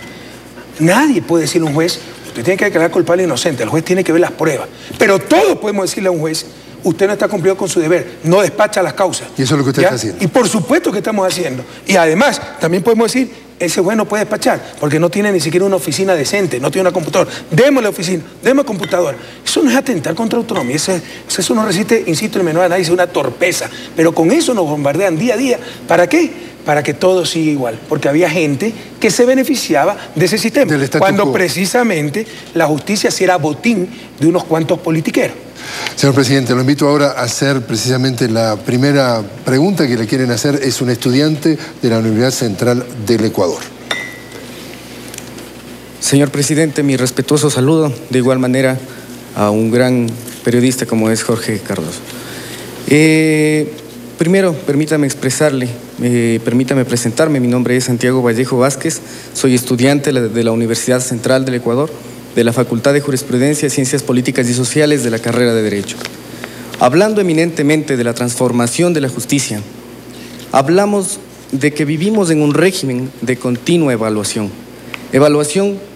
Nadie puede decirle a un juez, usted tiene que declarar culpable o inocente. El juez tiene que ver las pruebas. Pero todos podemos decirle a un juez, usted no está cumpliendo con su deber, no despacha las causas. Y eso es lo que usted está haciendo. Y por supuesto que estamos haciendo. Y además, también podemos decir, ese juez no puede despachar, porque no tiene ni siquiera una oficina decente, no tiene una computadora. Démosle oficina, démosle computadora. Eso no es atentar contra autonomía, eso no resiste, insisto, el menor análisis, es una torpeza. Pero con eso nos bombardean día a día. ¿Para qué? Para que todo siga igual. Porque había gente que se beneficiaba de ese sistema. Cuando precisamente la justicia sí era botín de unos cuantos politiqueros. Señor presidente, lo invito ahora a hacer precisamente la primera pregunta que le quieren hacer. Es un estudiante de la Universidad Central del Ecuador. Señor presidente, mi respetuoso saludo, de igual manera a un gran periodista como es Jorge Cardoso. Primero, permítame presentarme. Mi nombre es Santiago Vallejo Vázquez, soy estudiante de la Universidad Central del Ecuador, de la Facultad de Jurisprudencia, Ciencias Políticas y Sociales de la carrera de Derecho. Hablando eminentemente de la transformación de la justicia, hablamos de que vivimos en un régimen de continua evaluación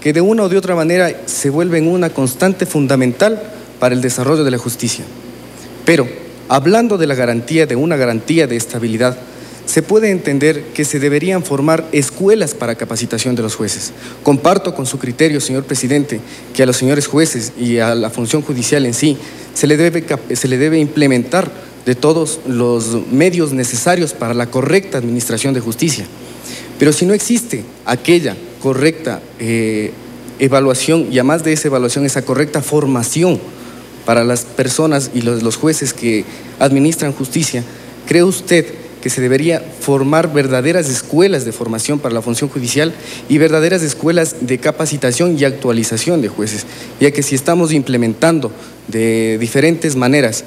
que de una o de otra manera se vuelve en una constante fundamental para el desarrollo de la justicia. Pero, hablando de una garantía de estabilidad, se puede entender que se deberían formar escuelas para capacitación de los jueces. Comparto con su criterio, señor presidente, que a los señores jueces y a la función judicial en sí se le debe implementar de todos los medios necesarios para la correcta administración de justicia. Pero si no existe aquella correcta evaluación, y además de esa evaluación, esa correcta formación para las personas y los jueces que administran justicia, ¿cree usted que se debería formar verdaderas escuelas de formación para la función judicial y verdaderas escuelas de capacitación y actualización de jueces? Ya que si estamos implementando de diferentes maneras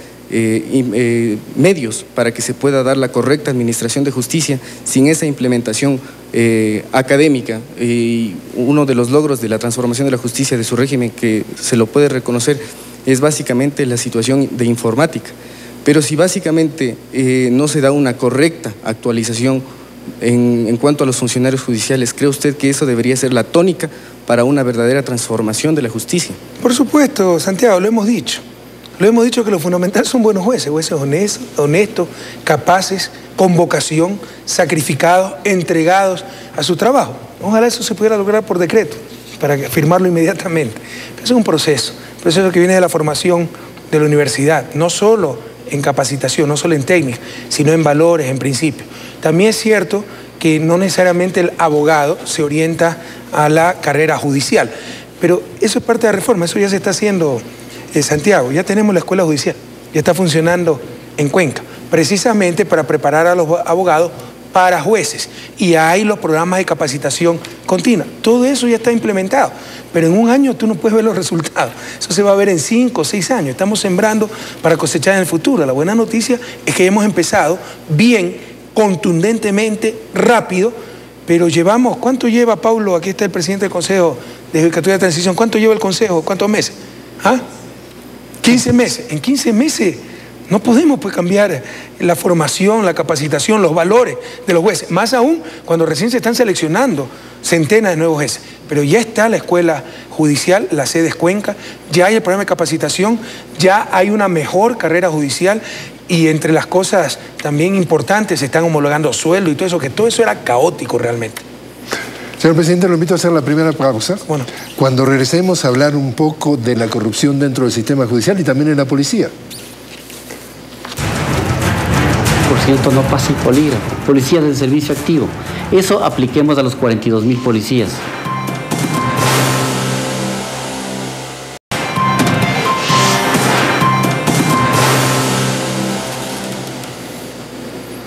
medios para que se pueda dar la correcta administración de justicia, sin esa implementación académica, y uno de los logros de la transformación de la justicia de su régimen que se lo puede reconocer es básicamente la situación de informática. Pero si básicamente no se da una correcta actualización en cuanto a los funcionarios judiciales, ¿cree usted que eso debería ser la tónica para una verdadera transformación de la justicia? Por supuesto, Santiago, lo hemos dicho. Lo hemos dicho que lo fundamental son buenos jueces, honestos, capaces, con vocación, sacrificados, entregados a su trabajo. Ojalá eso se pudiera lograr por decreto, para firmarlo inmediatamente. Pero eso es un proceso que viene de la formación de la universidad, no solo en capacitación, no solo en técnica, sino en valores, en principios. También es cierto que no necesariamente el abogado se orienta a la carrera judicial, pero eso es parte de la reforma, eso ya se está haciendo en Santiago, ya tenemos la escuela judicial, ya está funcionando en Cuenca, precisamente para preparar a los abogados para jueces, y hay los programas de capacitación continua. Todo eso ya está implementado, pero en un año tú no puedes ver los resultados. Eso se va a ver en 5 o 6 años. Estamos sembrando para cosechar en el futuro. La buena noticia es que hemos empezado bien, contundentemente, rápido, pero llevamos, ¿cuánto lleva, Paulo? Aquí está el presidente del Consejo de Judicatura de Transición. ¿Cuánto lleva el Consejo? ¿Cuántos meses? ¿Ah? 15 meses. En 15 meses no podemos pues cambiar la formación, la capacitación, los valores de los jueces, más aún cuando recién se están seleccionando centenas de nuevos jueces. Pero ya está la escuela judicial, la sede es Cuenca, ya hay el programa de capacitación, ya hay una mejor carrera judicial, y entre las cosas también importantes se están homologando sueldo y todo eso, que todo eso era caótico realmente. Señor presidente, lo invito a hacer la primera pausa. Bueno, cuando regresemos a hablar un poco de la corrupción dentro del sistema judicial y también en la policía. No pasa el polígrafo, policías del servicio activo. Eso apliquemos a los 42.000 policías.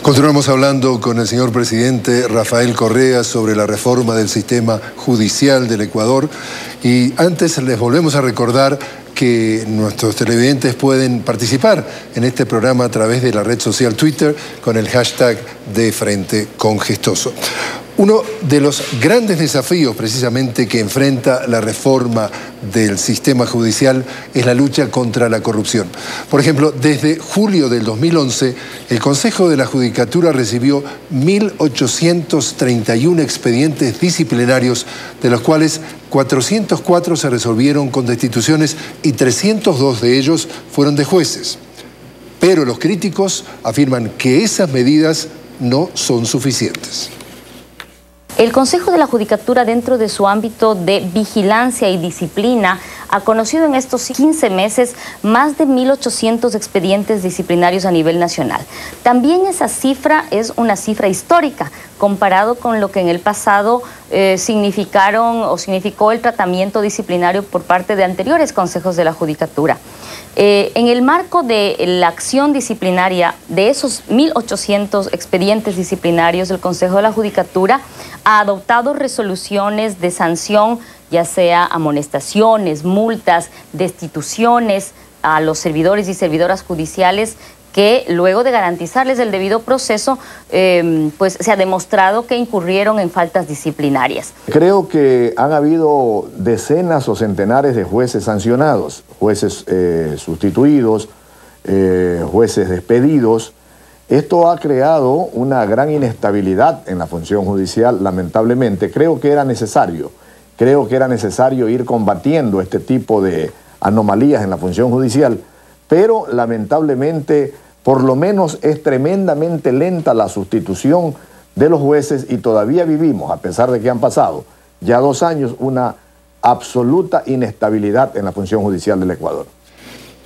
Continuamos hablando con el señor presidente Rafael Correa sobre la reforma del sistema judicial del Ecuador, y antes les volvemos a recordar que nuestros televidentes pueden participar en este programa a través de la red social Twitter con el hashtag de Frente con Gestoso. Uno de los grandes desafíos precisamente que enfrenta la reforma del sistema judicial es la lucha contra la corrupción. Por ejemplo, desde julio del 2011, el Consejo de la Judicatura recibió 1.831 expedientes disciplinarios, de los cuales 404 se resolvieron con destituciones y 302 de ellos fueron de jueces. Pero los críticos afirman que esas medidas no son suficientes. El Consejo de la Judicatura, dentro de su ámbito de vigilancia y disciplina, ha conocido en estos 15 meses más de 1.800 expedientes disciplinarios a nivel nacional. También esa cifra es una cifra histórica, comparado con lo que en el pasado significó el tratamiento disciplinario por parte de anteriores consejos de la Judicatura. En el marco de la acción disciplinaria de esos 1.800 expedientes disciplinarios, el Consejo de la Judicatura ha adoptado resoluciones de sanción, ya sea amonestaciones, multas, destituciones a los servidores y servidoras judiciales, que luego de garantizarles el debido proceso, pues se ha demostrado que incurrieron en faltas disciplinarias. Creo que han habido decenas o centenares de jueces sancionados, jueces sustituidos, jueces despedidos. Esto ha creado una gran inestabilidad en la función judicial, lamentablemente. Creo que era necesario ir combatiendo este tipo de anomalías en la función judicial, pero lamentablemente por lo menos es tremendamente lenta la sustitución de los jueces y todavía vivimos, a pesar de que han pasado ya 2 años, una absoluta inestabilidad en la función judicial del Ecuador.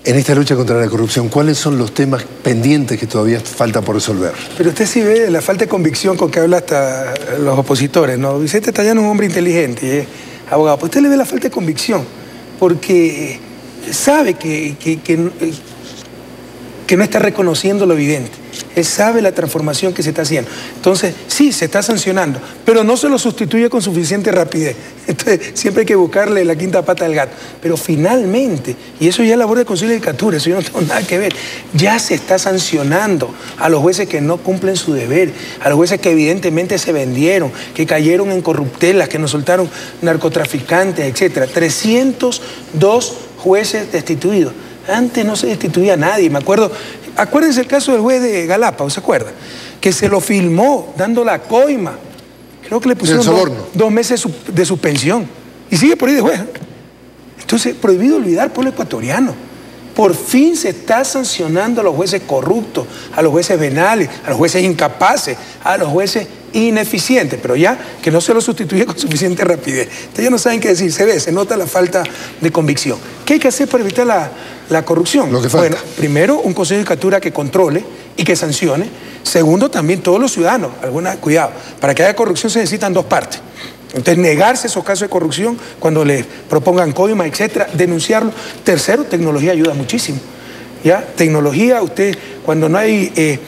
En esta lucha contra la corrupción, ¿cuáles son los temas pendientes que todavía falta por resolver? Pero usted sí ve la falta de convicción con que habla hasta los opositores, ¿no? Vicente Tallano es un hombre inteligente, abogado, pero usted le ve la falta de convicción, porque sabe que no está reconociendo lo evidente. Él sabe la transformación que se está haciendo. Entonces, sí, se está sancionando, pero no se lo sustituye con suficiente rapidez. Entonces, siempre hay que buscarle la quinta pata al gato. Pero finalmente, y eso ya es labor del Consejo de Judicatura, eso yo no tengo nada que ver, ya se está sancionando a los jueces que no cumplen su deber, a los jueces que evidentemente se vendieron, que cayeron en corruptelas, que nos soltaron narcotraficantes, etc. 302 jueces destituidos. Antes no se destituía a nadie, me acuerdo. Acuérdense el caso del juez de Galapa, ¿se acuerda? Que se lo filmó dando la coima. Creo que le pusieron 2 meses de suspensión. Y sigue por ahí de juez. Entonces, prohibido olvidar al pueblo ecuatoriano. Por fin se está sancionando a los jueces corruptos, a los jueces venales, a los jueces incapaces, a los jueces ineficientes, pero ya que no se los sustituye con suficiente rapidez. Ustedes ya no saben qué decir, se nota la falta de convicción. ¿Qué hay que hacer para evitar la corrupción? Lo que falta. Bueno, primero, un Consejo de Judicatura que controle y que sancione. Segundo, también todos los ciudadanos, cuidado, para que haya corrupción se necesitan 2 partes. Entonces, negarse esos casos de corrupción cuando les propongan coima, etcétera, denunciarlo. Tercero, tecnología ayuda muchísimo. ¿Ya? Tecnología, usted, cuando no hay,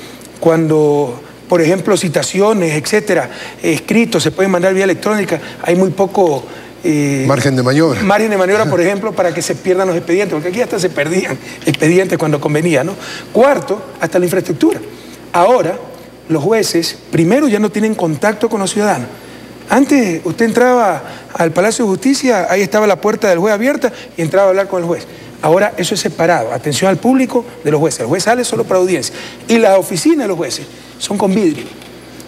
por ejemplo, citaciones, etcétera, escritos, se pueden mandar vía electrónica, hay muy poco... margen de maniobra. Margen de maniobra, por ejemplo, para que se pierdan los expedientes, porque aquí hasta se perdían expedientes cuando convenía, ¿no? Cuarto, hasta la infraestructura. Ahora, los jueces, primero, ya no tienen contacto con los ciudadanos. Antes usted entraba al Palacio de Justicia, ahí estaba la puerta del juez abierta y entraba a hablar con el juez. Ahora eso es separado, atención al público de los jueces. El juez sale solo para audiencia. Y las oficinas de los jueces son con vidrio.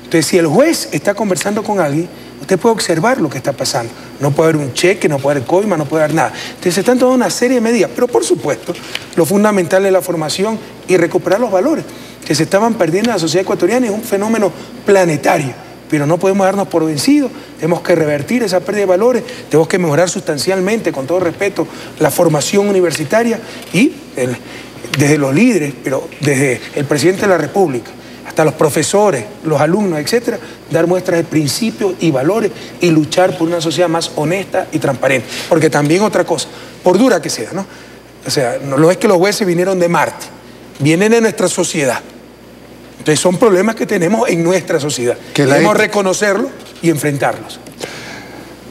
Entonces, si el juez está conversando con alguien, usted puede observar lo que está pasando. No puede haber un cheque, no puede haber coima, no puede haber nada. Entonces, se están tomando una serie de medidas. Pero, por supuesto, lo fundamental es la formación y recuperar los valores que se estaban perdiendo en la sociedad ecuatoriana. Es un fenómeno planetario. Pero no podemos darnos por vencidos, tenemos que revertir esa pérdida de valores, tenemos que mejorar sustancialmente, con todo respeto, la formación universitaria y desde los líderes, pero desde el presidente de la República, hasta los profesores, los alumnos, etcétera, dar muestras de principios y valores y luchar por una sociedad más honesta y transparente. Porque también otra cosa, por dura que sea, ¿no? O sea, no es que los jueces vinieron de Marte, vienen de nuestra sociedad. Entonces son problemas que tenemos en nuestra sociedad. Debemos reconocerlos y enfrentarlos.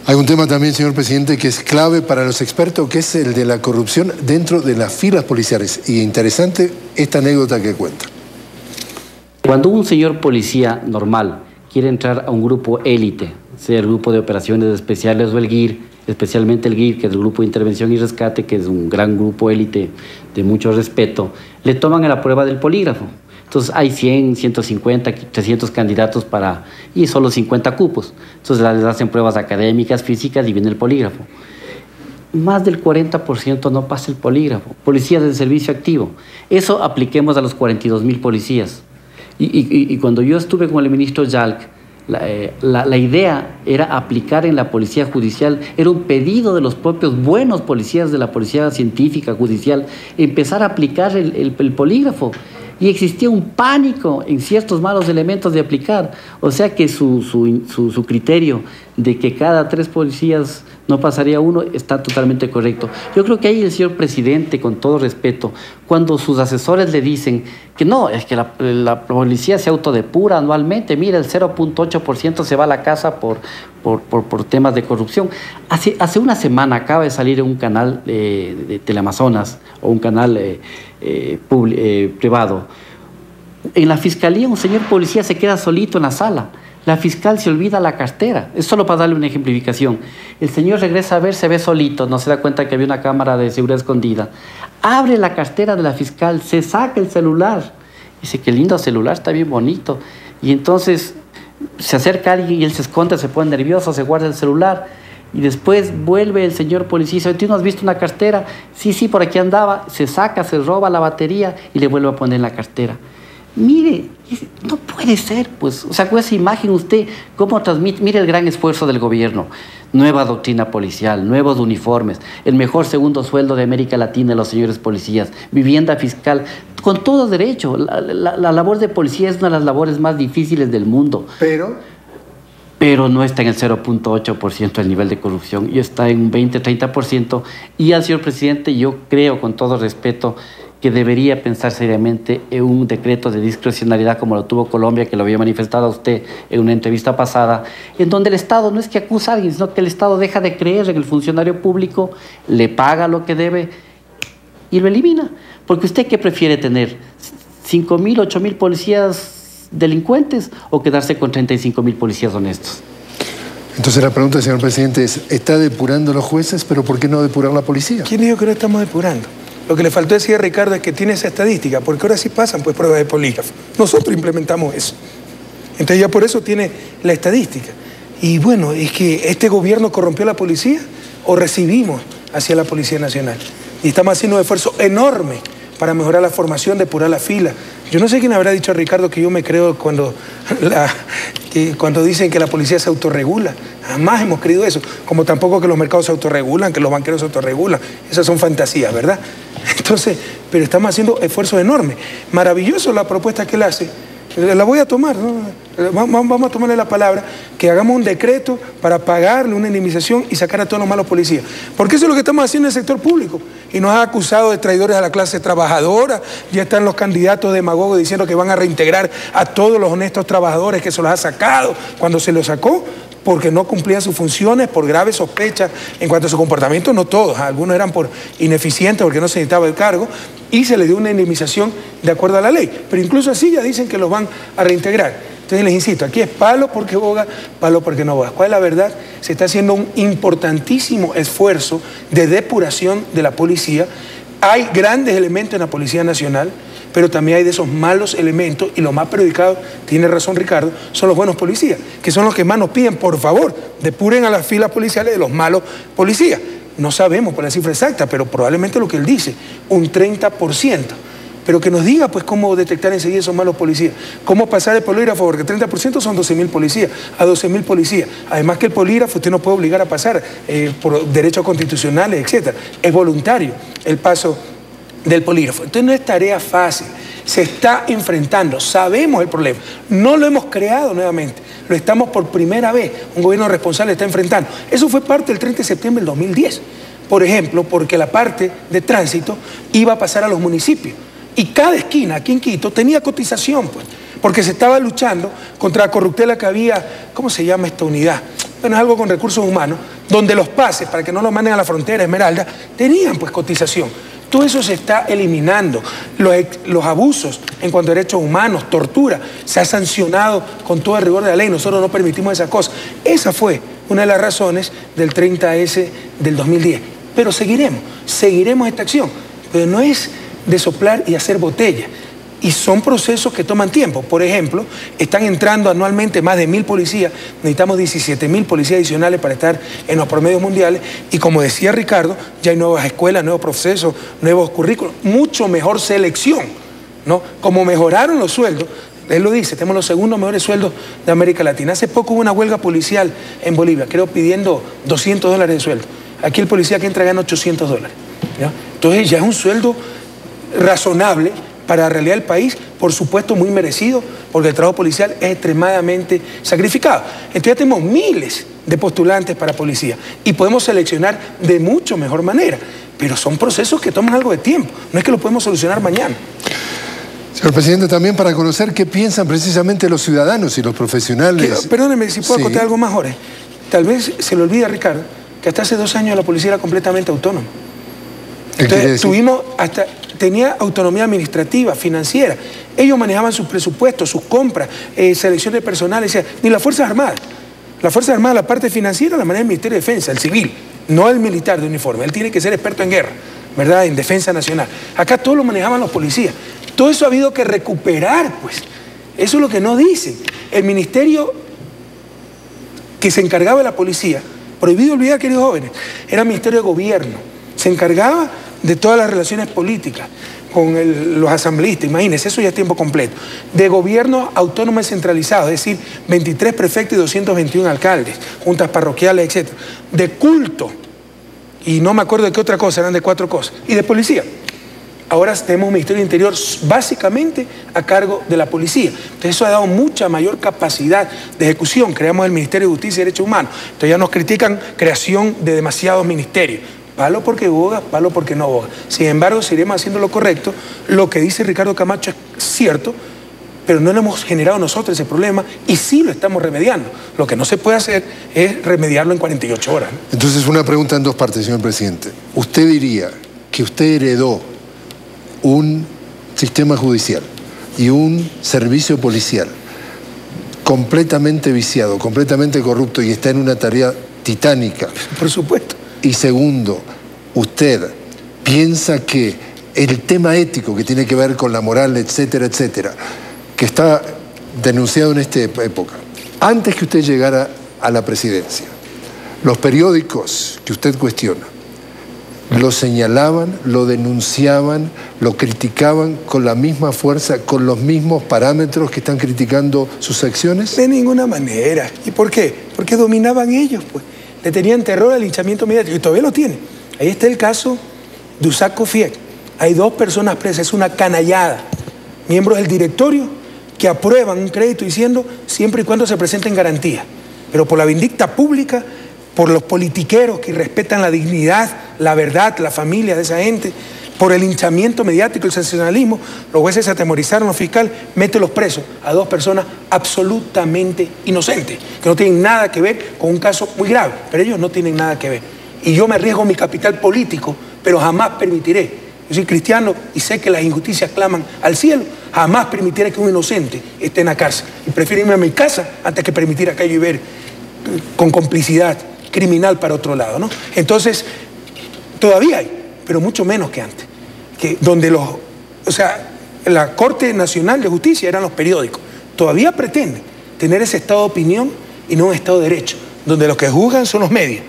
Hay un tema también, señor presidente, que es clave para los expertos, que es el de la corrupción dentro de las filas policiales. Y interesante esta anécdota que cuenta. Cuando un señor policía normal quiere entrar a un grupo élite, sea el grupo de operaciones especiales o el GIR, especialmente el GIR, que es el Grupo de Intervención y Rescate, que es un gran grupo élite de mucho respeto, le toman la prueba del polígrafo. Entonces hay 100, 150, 300 candidatos y solo 50 cupos. Entonces les hacen pruebas académicas, físicas y viene el polígrafo. Más del 40% no pasa el polígrafo. Policías del servicio activo. Eso apliquemos a los 42.000 policías. Y cuando yo estuve con el ministro Yalc, la idea era aplicar en la policía judicial, era un pedido de los propios buenos policías de la policía científica judicial, empezar a aplicar el polígrafo. Y existía un pánico en ciertos malos elementos de aplicar. O sea que su criterio de que cada 3 policías no pasaría uno está totalmente correcto. Yo creo que ahí el señor presidente, con todo respeto, cuando sus asesores le dicen que no, es que la policía se autodepura anualmente, mira, el 0.8% se va a la casa por temas de corrupción. Hace una semana acaba de salir en un canal de Teleamazonas o un canal privado. En la fiscalía un señor policía se queda solito en la sala. La fiscal se olvida la cartera. Es solo para darle una ejemplificación. El señor regresa a ver, se ve solito, no se da cuenta que había una cámara de seguridad escondida. Abre la cartera de la fiscal, se saca el celular. Dice, qué lindo celular, está bien bonito. Y entonces se acerca alguien y él se esconde, se pone nervioso, se guarda el celular. y después vuelve el señor policía y dice, ¿tú no has visto una cartera? Sí, por aquí andaba, se saca, se roba la batería y le vuelve a poner la cartera. Mire, no puede ser, pues, o sea, con esa imagen usted, ¿cómo transmite? Mire el gran esfuerzo del gobierno, nueva doctrina policial, nuevos uniformes, el mejor segundo sueldo de América Latina de los señores policías, vivienda fiscal, con todo derecho. La labor de policía es una de las labores más difíciles del mundo. Pero no está en el 0.8% el nivel de corrupción, y está en un 20-30%. Y al señor presidente, yo creo, con todo respeto, que debería pensar seriamente en un decreto de discrecionalidad como lo tuvo Colombia, que lo había manifestado a usted en una entrevista pasada, en donde el Estado no es que acusa a alguien, sino que el Estado deja de creer en el funcionario público, le paga lo que debe y lo elimina. Porque usted, ¿qué prefiere tener? ¿5.000, 8.000 policías delincuentes o quedarse con 35.000 policías honestos? Entonces la pregunta, señor presidente, es, ¿está depurando los jueces, pero por qué no depurar la policía? ¿Quién dijo que no estamos depurando? Lo que le faltó decir a Ricardo es que tiene esa estadística, porque ahora sí pasan pues pruebas de polígrafo. Nosotros implementamos eso. Entonces ya por eso tiene la estadística. Y bueno, es que este gobierno corrompió a la policía o recibimos hacia la Policía Nacional. Y estamos haciendo un esfuerzo enorme para mejorar la formación, depurar la fila. Yo no sé quién habrá dicho a Ricardo que yo me creo cuando dicen que la policía se autorregula. Jamás hemos creído eso. Como tampoco que los mercados se autorregulan, que los banqueros se autorregulan. Esas son fantasías, ¿verdad? Entonces, pero estamos haciendo esfuerzos enormes. Maravilloso la propuesta que él hace. La voy a tomar, ¿no? Vamos a tomarle la palabra, que hagamos un decreto para pagarle una indemnización y sacar a todos los malos policías. Porque eso es lo que estamos haciendo en el sector público. Y nos ha acusado de traidores a la clase trabajadora. Ya están los candidatos demagogos diciendo que van a reintegrar a todos los honestos trabajadores que se los ha sacado cuando se los sacó, porque no cumplían sus funciones, por graves sospechas en cuanto a su comportamiento. No todos, algunos eran por ineficientes porque no se necesitaba el cargo, y se les dio una indemnización de acuerdo a la ley. Pero incluso así ya dicen que los van a reintegrar. Entonces les insisto, aquí es palo porque boga, palo porque no boga. ¿Cuál es la verdad? Se está haciendo un importantísimo esfuerzo de depuración de la policía. Hay grandes elementos en la Policía Nacional, pero también hay de esos malos elementos, y los más perjudicados, tiene razón Ricardo, son los buenos policías, que son los que más nos piden, por favor, depuren a las filas policiales de los malos policías. No sabemos por la cifra exacta, pero probablemente lo que él dice, un 30%. Pero que nos diga pues cómo detectar enseguida esos malos policías, cómo pasar el polígrafo, porque 30% son 12.000 policías, a 12.000 policías. Además que el polígrafo usted no puede obligar a pasar por derechos constitucionales, etc. Es voluntario el paso del polígrafo. Entonces no es tarea fácil, se está enfrentando, sabemos el problema, no lo hemos creado nuevamente, lo estamos por primera vez, un gobierno responsable está enfrentando. Eso fue parte del 30 de septiembre del 2010, por ejemplo, porque la parte de tránsito iba a pasar a los municipios. Y cada esquina aquí en Quito tenía cotización, pues, porque se estaba luchando contra la corruptela que había. ¿Cómo se llama esta unidad? Bueno, es algo con recursos humanos, donde los pases, para que no los manden a la frontera, Esmeralda, tenían pues cotización. Todo eso se está eliminando. Los abusos en cuanto a derechos humanos, tortura, se ha sancionado con todo el rigor de la ley. Nosotros no permitimos esas cosas. Esa fue una de las razones del 30S del 2010. Pero seguiremos esta acción. Pero no es de soplar y hacer botella. Y son procesos que toman tiempo. Por ejemplo, están entrando anualmente más de 1.000 policías. Necesitamos 17.000 policías adicionales para estar en los promedios mundiales. Y como decía Ricardo, ya hay nuevas escuelas, nuevos procesos, nuevos currículos, mucho mejor selección, ¿no? Como mejoraron los sueldos, él lo dice, tenemos los segundos mejores sueldos de América Latina. Hace poco hubo una huelga policial en Bolivia, creo pidiendo $200 de sueldo. Aquí el policía que entra gana $800, ¿ya? Entonces ya es un sueldo razonable para la realidad del país, por supuesto muy merecido, porque el trabajo policial es extremadamente sacrificado. Entonces ya tenemos miles de postulantes para policía y podemos seleccionar de mucho mejor manera, pero son procesos que toman algo de tiempo, no es que lo podemos solucionar mañana. Señor presidente, también para conocer qué piensan precisamente los ciudadanos y los profesionales. Perdóneme, si puedo contar algo más, Jorge. Tal vez se le olvida a Ricardo que hasta hace 2 años la policía era completamente autónoma. Entonces tenía autonomía administrativa, financiera. Ellos manejaban sus presupuestos, sus compras, selección de personal, ni las Fuerzas Armadas. Las Fuerzas Armadas, la parte financiera la maneja el Ministerio de Defensa, el civil, no el militar de uniforme. Él tiene que ser experto en guerra, ¿verdad? En defensa nacional. Acá todo lo manejaban los policías. Todo eso ha habido que recuperar, pues. Eso es lo que no dicen. El ministerio que se encargaba de la policía, prohibido olvidar, queridos jóvenes, era el Ministerio de Gobierno. Se encargaba de todas las relaciones políticas con los asambleístas, imagínense, eso ya es tiempo completo. De gobierno autónomo descentralizado, es decir, 23 prefectos y 221 alcaldes, juntas parroquiales, etc. De culto, y no me acuerdo de qué otra cosa, eran de 4 cosas. Y de policía. Ahora tenemos un Ministerio del Interior básicamente a cargo de la policía. Entonces eso ha dado mucha mayor capacidad de ejecución. Creamos el Ministerio de Justicia y Derechos Humanos. Entonces ya nos critican creación de demasiados ministerios. Palo porque boga, palo porque no boga. Sin embargo, seguiremos haciendo lo correcto. Lo que dice Ricardo Camacho es cierto, pero no lo hemos generado nosotros ese problema y sí lo estamos remediando. Lo que no se puede hacer es remediarlo en 48 horas. Entonces, una pregunta en 2 partes, señor presidente. ¿Usted diría que usted heredó un sistema judicial y un servicio policial completamente viciado, completamente corrupto y está en una tarea titánica? Por supuesto. Y segundo, ¿usted piensa que el tema ético que tiene que ver con la moral, etcétera, etcétera, que está denunciado en esta época, antes que usted llegara a la presidencia, los periódicos que usted cuestiona, lo señalaban, lo denunciaban, lo criticaban con la misma fuerza, con los mismos parámetros que están criticando sus acciones? De ninguna manera. ¿Y por qué? Porque dominaban ellos, pues. Le tenían terror al linchamiento mediático y todavía lo tienen. Ahí está el caso de Usac Kofiek. Hay 2 personas presas, es una canallada. Miembros del directorio que aprueban un crédito diciendo siempre y cuando se presenten garantías. Pero por la vindicta pública, por los politiqueros que respetan la dignidad, la verdad, la familia de esa gente, por el linchamiento mediático, el sensacionalismo, los jueces se atemorizaron, los fiscales, mete los presos a 2 personas absolutamente inocentes, que no tienen nada que ver con un caso muy grave, pero ellos no tienen nada que ver. Y yo me arriesgo mi capital político, pero jamás permitiré, yo soy cristiano y sé que las injusticias claman al cielo, jamás permitiré que un inocente esté en la cárcel. Y prefiero irme a mi casa antes que permitir aquello y ver con complicidad criminal para otro lado, ¿no? Entonces, todavía hay, pero mucho menos que antes. Donde la Corte Nacional de Justicia eran los periódicos. Todavía pretenden tener ese estado de opinión y no un estado de derecho, donde los que juzgan son los medios,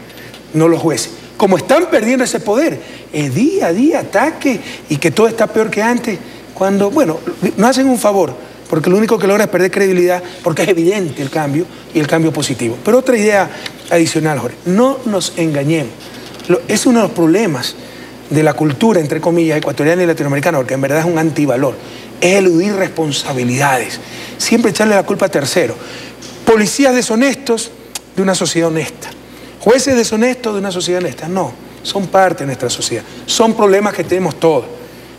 no los jueces. Como están perdiendo ese poder, día a día ataque y que todo está peor que antes, cuando, bueno, no hacen un favor, porque lo único que logra es perder credibilidad, porque es evidente el cambio y el cambio positivo. Pero otra idea adicional, Jorge, no nos engañemos. Es uno de los problemas de la cultura, entre comillas, ecuatoriana y latinoamericana, porque en verdad es un antivalor, es eludir responsabilidades, siempre echarle la culpa a terceros. Policías deshonestos de una sociedad honesta, jueces deshonestos de una sociedad honesta, no, son parte de nuestra sociedad, son problemas que tenemos todos.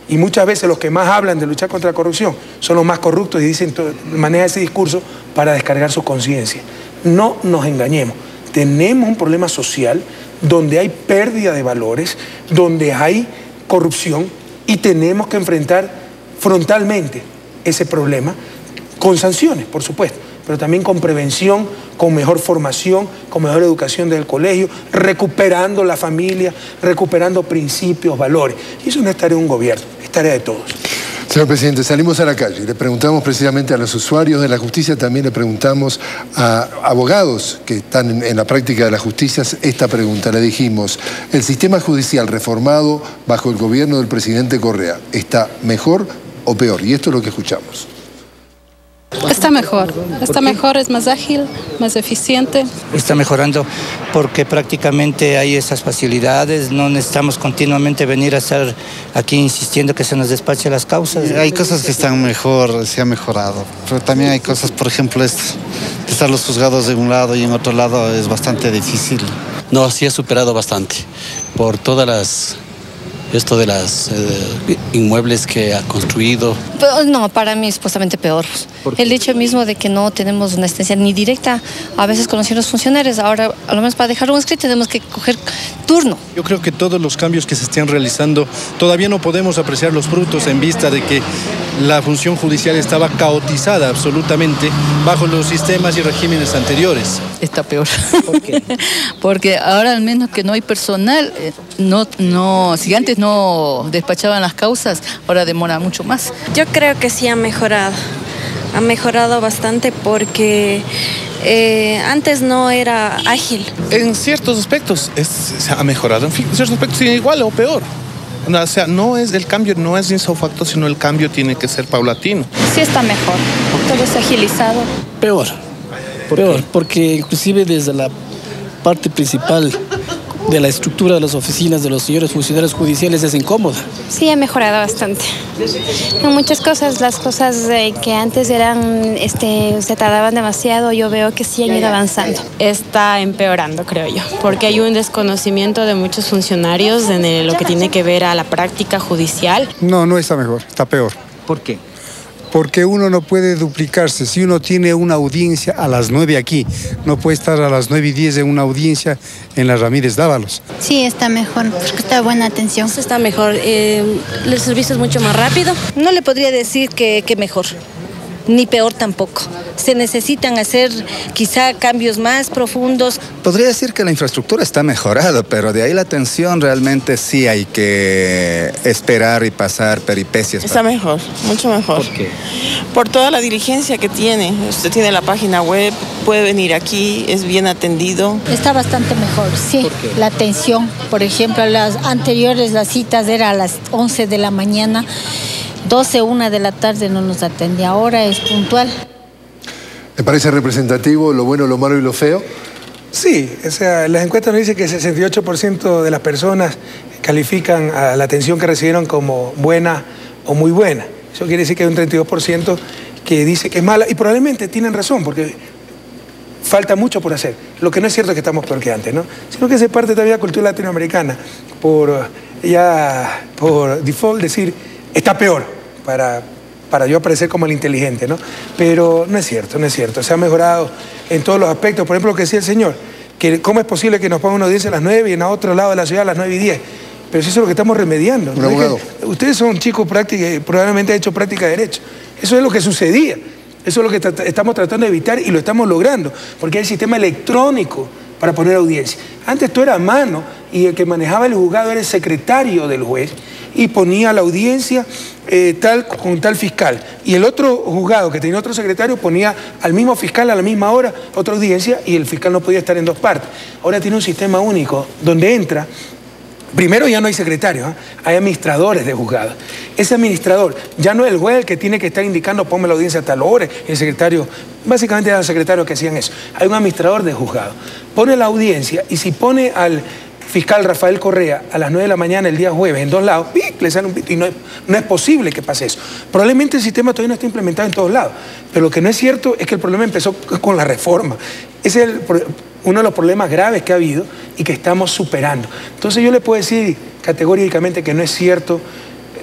Y muchas veces los que más hablan de luchar contra la corrupción son los más corruptos y dicen, manejan ese discurso para descargar su conciencia. No nos engañemos, tenemos un problema social donde hay pérdida de valores, donde hay corrupción y tenemos que enfrentar frontalmente ese problema con sanciones, por supuesto, pero también con prevención, con mejor formación, con mejor educación del colegio, recuperando la familia, recuperando principios, valores. Y eso no es tarea de un gobierno, es tarea de todos. Señor presidente, salimos a la calle, le preguntamos precisamente a los usuarios de la justicia, también le preguntamos a abogados que están en la práctica de la justicia esta pregunta. Le dijimos, ¿el sistema judicial reformado bajo el gobierno del presidente Correa está mejor o peor? Y esto es lo que escuchamos. Está mejor, es más ágil, más eficiente. Está mejorando porque prácticamente hay esas facilidades, no necesitamos continuamente venir a estar aquí insistiendo que se nos despache las causas. Hay cosas que están mejor, se ha mejorado, pero también hay cosas, por ejemplo, estar los juzgados de un lado y en otro lado es bastante difícil. No, sí ha superado bastante por todas esto de las inmuebles que ha construido. Pero no, para mí es supuestamente peor. El hecho mismo de que no tenemos una asistencia ni directa, a veces con los funcionarios, ahora a lo menos para dejar un escrito tenemos que coger turno. Yo creo que todos los cambios que se están realizando, todavía no podemos apreciar los frutos en vista de que la función judicial estaba caotizada absolutamente bajo los sistemas y regímenes anteriores. Está peor. ¿Por qué? Porque ahora al menos que no hay personal, si antes no despachaban las causas, ahora demora mucho más. Yo creo que sí ha mejorado. Ha mejorado bastante porque antes no era ágil. En ciertos aspectos se ha mejorado, en ciertos aspectos igual o peor. O sea, el cambio no es insofacto, sino el cambio tiene que ser paulatino. Sí está mejor, todo es agilizado. Peor, porque inclusive desde la parte principal de la estructura de las oficinas de los señores funcionarios judiciales es incómoda. Sí, ha mejorado bastante. En muchas cosas, las cosas que antes eran, se tardaban demasiado, yo veo que sí han ido avanzando. Está empeorando, creo yo, porque hay un desconocimiento de muchos funcionarios en lo que tiene que ver a la práctica judicial. No está mejor, está peor. ¿Por qué? Porque uno no puede duplicarse. Si uno tiene una audiencia a las 9 aquí, no puede estar a las 9:10 en una audiencia en la Ramírez Dávalos. Sí, está mejor, porque está buena atención. Está mejor, el servicio es mucho más rápido. No le podría decir que mejor, ni peor tampoco. Se necesitan hacer quizá cambios más profundos. Podría decir que la infraestructura está mejorada, pero de ahí la atención realmente sí hay que esperar y pasar peripecias. Está mejor, mucho mejor. ¿Por qué? Por toda la diligencia que tiene. Usted tiene la página web, puede venir aquí, es bien atendido. Está bastante mejor, sí. La atención, por ejemplo, las anteriores, las citas eran a las 11 de la mañana. 12, 1 de la tarde no nos atendía, ahora es puntual. ¿Le parece representativo lo bueno, lo malo y lo feo? Sí, o sea, las encuestas nos dicen que el 68% de las personas califican a la atención que recibieron como buena o muy buena. Eso quiere decir que hay un 32% que dice que es mala y probablemente tienen razón porque falta mucho por hacer. Lo que no es cierto es que estamos peor que antes, ¿no? Sino que se parte todavía de la cultura latinoamericana por default decir está peor para yo aparecer como el inteligente, ¿no? Pero no es cierto, no es cierto. Se ha mejorado en todos los aspectos. Por ejemplo, lo que decía el señor, que cómo es posible que nos pongan una audiencia a las 9 y en otro lado de la ciudad a las 9:10. Pero eso es lo que estamos remediando. ¿No? Ustedes son chicos probablemente han hecho práctica de derecho. Eso es lo que sucedía. Eso es lo que estamos tratando de evitar y lo estamos logrando. Porque hay el sistema electrónico para poner audiencia. Antes todo era a mano y el que manejaba el juzgado era el secretario del juez y ponía la audiencia con tal fiscal. Y el otro juzgado que tenía otro secretario ponía al mismo fiscal a la misma hora otra audiencia y el fiscal no podía estar en dos partes. Ahora tiene un sistema único donde entra. Primero ya no hay secretario, hay administradores de juzgados. Ese administrador ya no es el juez el que tiene que estar indicando ponme la audiencia a tal hora, el secretario, básicamente eran los secretarios que hacían eso. Hay un administrador de juzgado. Pone la audiencia y si pone al fiscal Rafael Correa a las 9 de la mañana el día jueves en dos lados, le sale un pito y no es posible que pase eso. Probablemente el sistema todavía no está implementado en todos lados, pero lo que no es cierto es que el problema empezó con la reforma. Ese es uno de los problemas graves que ha habido y que estamos superando. Entonces yo le puedo decir categóricamente que no es cierto,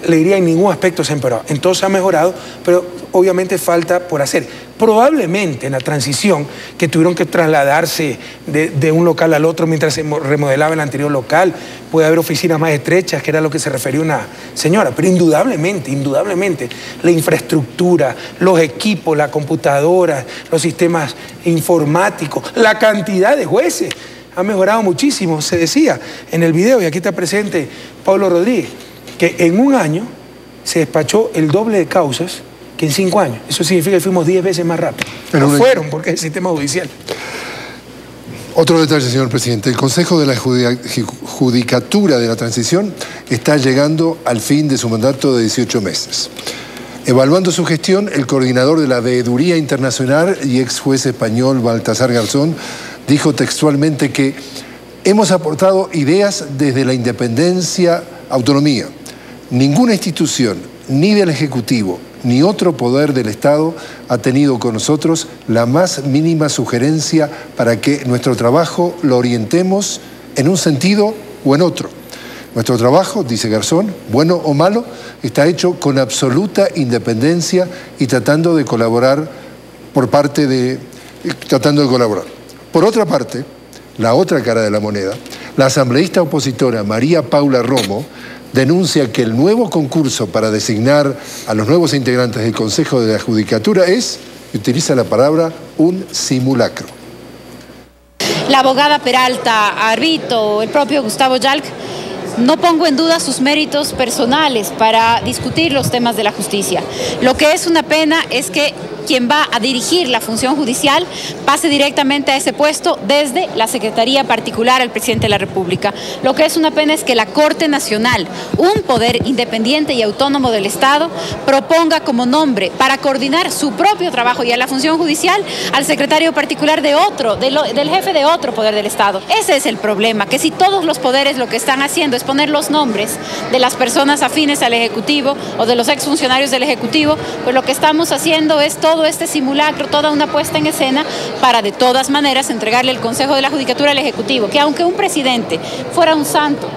le diría en ningún aspecto se ha empeorado. En todo se ha mejorado, pero obviamente falta por hacer. Probablemente en la transición que tuvieron que trasladarse de un local al otro mientras se remodelaba el anterior local, puede haber oficinas más estrechas, que era lo que se refería una señora, pero indudablemente, la infraestructura, los equipos, la computadora, los sistemas informáticos, la cantidad de jueces ha mejorado muchísimo. Se decía en el video, y aquí está presente Pablo Rodríguez, que en un año se despachó el doble de causas que en 5 años. Eso significa que fuimos 10 veces más rápido. Pero no fueron, porque es el sistema judicial. Otro detalle, señor presidente. El Consejo de la Judicatura de la Transición está llegando al fin de su mandato de 18 meses. Evaluando su gestión, el coordinador de la Veeduría Internacional y ex juez español Baltasar Garzón dijo textualmente que hemos aportado ideas desde la independencia, autonomía. Ninguna institución, ni del Ejecutivo, ni otro poder del Estado ha tenido con nosotros la más mínima sugerencia para que nuestro trabajo lo orientemos en un sentido o en otro. Nuestro trabajo, dice Garzón, bueno o malo, está hecho con absoluta independencia y tratando de colaborar Por otra parte, la otra cara de la moneda, la asambleísta opositora María Paula Romo denuncia que el nuevo concurso para designar a los nuevos integrantes del Consejo de la Judicatura es, y utiliza la palabra, un simulacro. La abogada Peralta, Arbito, el propio Gustavo Yalc, no pongo en duda sus méritos personales para discutir los temas de la justicia. Lo que es una pena es que quien va a dirigir la función judicial pase directamente a ese puesto desde la Secretaría particular al presidente de la República. Lo que es una pena es que la Corte Nacional, un poder independiente y autónomo del Estado, proponga como nombre para coordinar su propio trabajo y a la función judicial al secretario particular de otro, del jefe de otro poder del Estado. Ese es el problema, que si todos los poderes lo que están haciendo es poner los nombres de las personas afines al Ejecutivo o de los exfuncionarios del Ejecutivo, pues lo que estamos haciendo es todo este simulacro, toda una puesta en escena para de todas maneras entregarle el Consejo de la Judicatura al Ejecutivo, que aunque un presidente fuera un santo,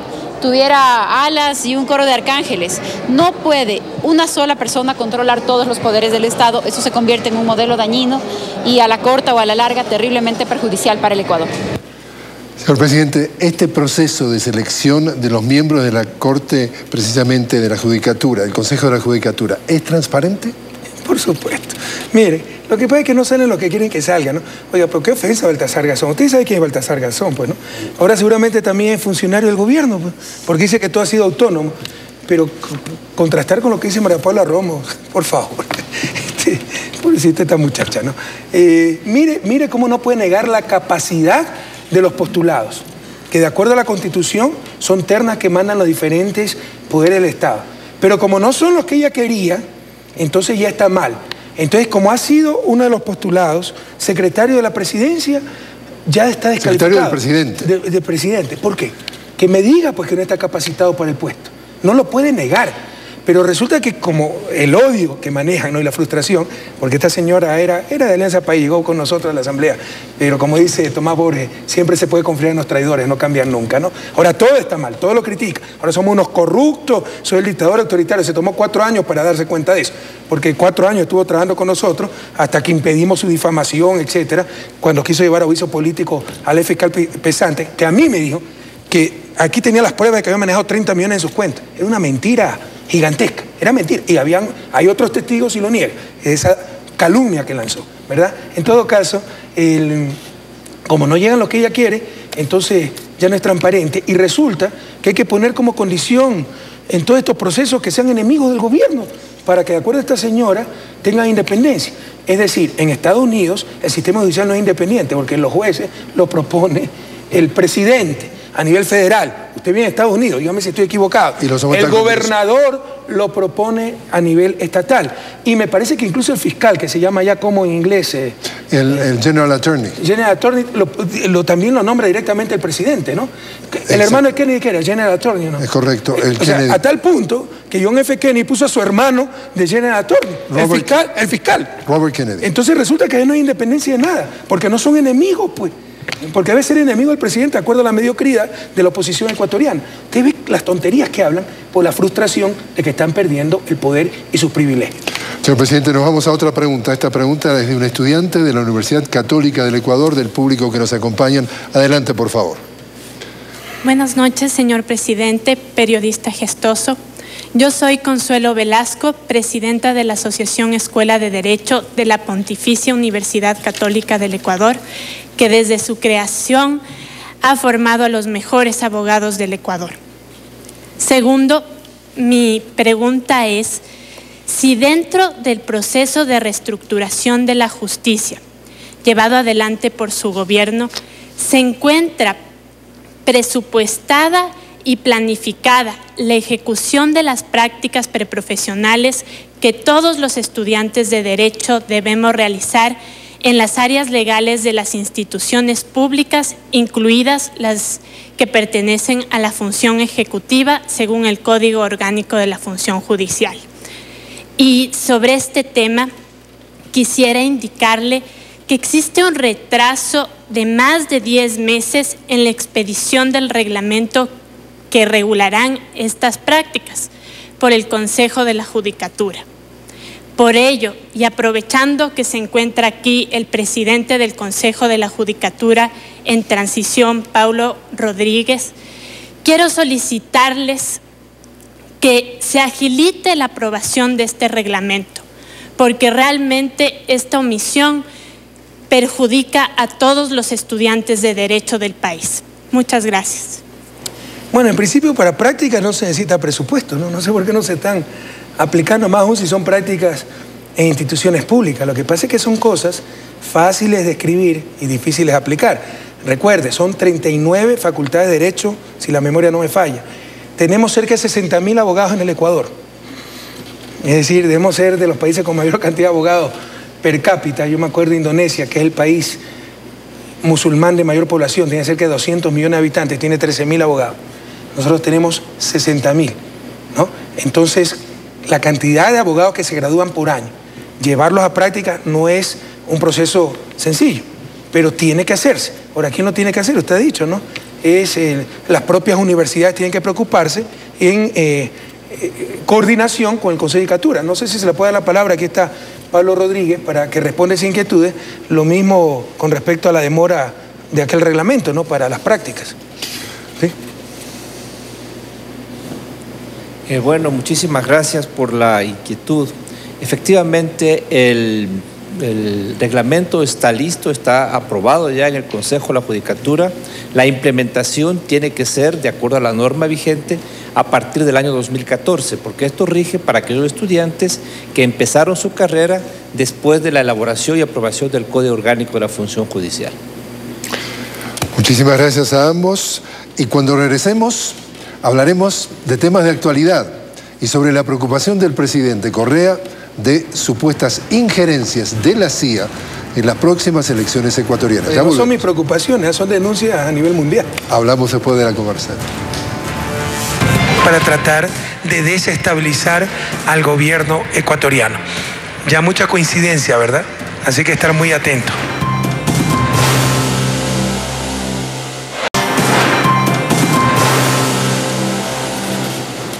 tuviera alas y un coro de arcángeles, no puede una sola persona controlar todos los poderes del Estado. Eso se convierte en un modelo dañino y a la corta o a la larga terriblemente perjudicial para el Ecuador. Señor presidente, este proceso de selección de los miembros de la Corte, precisamente de la Judicatura, del Consejo de la Judicatura, ¿es transparente? Por supuesto. Mire, lo que pasa es que no salen lo que quieren que salga, ¿no? Oiga, ¿pero qué ofensa Baltasar Garzón? Usted sabe quién es Baltasar Garzón, pues, ¿no? Ahora seguramente también es funcionario del gobierno, pues, porque dice que todo ha sido autónomo. Pero contrastar con lo que dice María Paula Romo, por favor. Pobrecita esta muchacha, ¿no? Mire cómo no puede negar la capacidad de los postulados, que de acuerdo a la Constitución son ternas que mandan los diferentes poderes del Estado. Pero como no son los que ella quería, entonces ya está mal. Entonces, como ha sido uno de los postulados, secretario de la presidencia, ya está descalificado. Secretario del presidente. De presidente. ¿Por qué? Que me diga pues que no está capacitado para el puesto. No lo puede negar. Pero resulta que como el odio que manejan, ¿no? Y la frustración, porque esta señora era de Alianza País, llegó con nosotros a la Asamblea, pero como dice Tomás Borges, siempre se puede confiar en los traidores, no cambian nunca, ¿no? Ahora todo está mal, todo lo critica. Ahora somos unos corruptos, soy el dictador autoritario. Se tomó 4 años para darse cuenta de eso, porque 4 años estuvo trabajando con nosotros hasta que impedimos su difamación, etcétera, cuando quiso llevar a juicio político al fiscal Pesante, que a mí me dijo que aquí tenía las pruebas de que había manejado 30 millones en sus cuentas. Era una mentira gigantesca, era mentira. Y hay otros testigos y lo niegan. Esa calumnia que lanzó, ¿verdad? En todo caso, como no llegan lo que ella quiere, entonces ya no es transparente. Y resulta que hay que poner como condición en todos estos procesos que sean enemigos del gobierno para que, de acuerdo a esta señora, tengan independencia. Es decir, en Estados Unidos el sistema judicial no es independiente porque los jueces lo propone el presidente a nivel federal. Usted viene de Estados Unidos, dígame si estoy equivocado. El gobernador lo propone a nivel estatal. Y me parece que incluso el fiscal, que se llama ya como en inglés... el General Attorney. General Attorney también lo nombra directamente el presidente, ¿no? El hermano de Kennedy, que era el General Attorney, ¿no? Es correcto. O sea, a tal punto que John F. Kennedy puso a su hermano de General Attorney, el fiscal. Robert Kennedy. Entonces resulta que no hay independencia de nada, porque no son enemigos, pues. Porque debe ser enemigo del presidente de acuerdo a la mediocridad de la oposición ecuatoriana. Usted ve las tonterías que hablan por la frustración de que están perdiendo el poder y sus privilegios. Señor presidente, nos vamos a otra pregunta. Esta pregunta es de un estudiante de la Universidad Católica del Ecuador, del público que nos acompañan. Adelante, por favor. Buenas noches, señor presidente, periodista gestoso. Yo soy Consuelo Velasco, presidenta de la Asociación Escuela de Derecho de la Pontificia Universidad Católica del Ecuador, que desde su creación ha formado a los mejores abogados del Ecuador. Segundo, mi pregunta es si dentro del proceso de reestructuración de la justicia llevado adelante por su gobierno se encuentra presupuestada y planificada la ejecución de las prácticas preprofesionales que todos los estudiantes de Derecho debemos realizar en las áreas legales de las instituciones públicas, incluidas las que pertenecen a la función ejecutiva según el Código Orgánico de la Función Judicial. Y sobre este tema quisiera indicarle que existe un retraso de más de 10 meses en la expedición del reglamento que regularán estas prácticas por el Consejo de la Judicatura. Por ello, y aprovechando que se encuentra aquí el presidente del Consejo de la Judicatura en transición, Paulo Rodríguez, quiero solicitarles que se agilite la aprobación de este reglamento, porque realmente esta omisión perjudica a todos los estudiantes de Derecho del país. Muchas gracias. Bueno, en principio para prácticas no se necesita presupuesto, ¿no? No sé por qué no se están aplicando, más aún si son prácticas en instituciones públicas. Lo que pasa es que son cosas fáciles de escribir y difíciles de aplicar. Recuerde, son 39 facultades de Derecho, si la memoria no me falla. Tenemos cerca de 60.000 abogados en el Ecuador. Es decir, debemos ser de los países con mayor cantidad de abogados per cápita. Yo me acuerdo de Indonesia, que es el país musulmán de mayor población, tiene cerca de 200 millones de habitantes, tiene 13.000 abogados. Nosotros tenemos 60.000, ¿no? Entonces, la cantidad de abogados que se gradúan por año, llevarlos a práctica no es un proceso sencillo, pero tiene que hacerse. Ahora, ¿quién lo tiene que hacer? Usted ha dicho, ¿no? Las propias universidades tienen que preocuparse en coordinación con el Consejo de Judicatura. No sé si se le puede dar la palabra, aquí está Pablo Rodríguez, para que responda esas inquietudes. Lo mismo con respecto a la demora de aquel reglamento, ¿no?, para las prácticas. ¿Sí? Bueno, muchísimas gracias por la inquietud. Efectivamente, el reglamento está listo, está aprobado ya en el Consejo de la Judicatura. La implementación tiene que ser de acuerdo a la norma vigente a partir del año 2014, porque esto rige para aquellos estudiantes que empezaron su carrera después de la elaboración y aprobación del Código Orgánico de la Función Judicial. Muchísimas gracias a ambos. Y cuando regresemos, hablaremos de temas de actualidad y sobre la preocupación del presidente Correa de supuestas injerencias de la CIA en las próximas elecciones ecuatorianas. No son mis preocupaciones, son denuncias a nivel mundial. Hablamos después de la conversación. Para tratar de desestabilizar al gobierno ecuatoriano. Ya mucha coincidencia, ¿verdad? Así que estar muy atentos.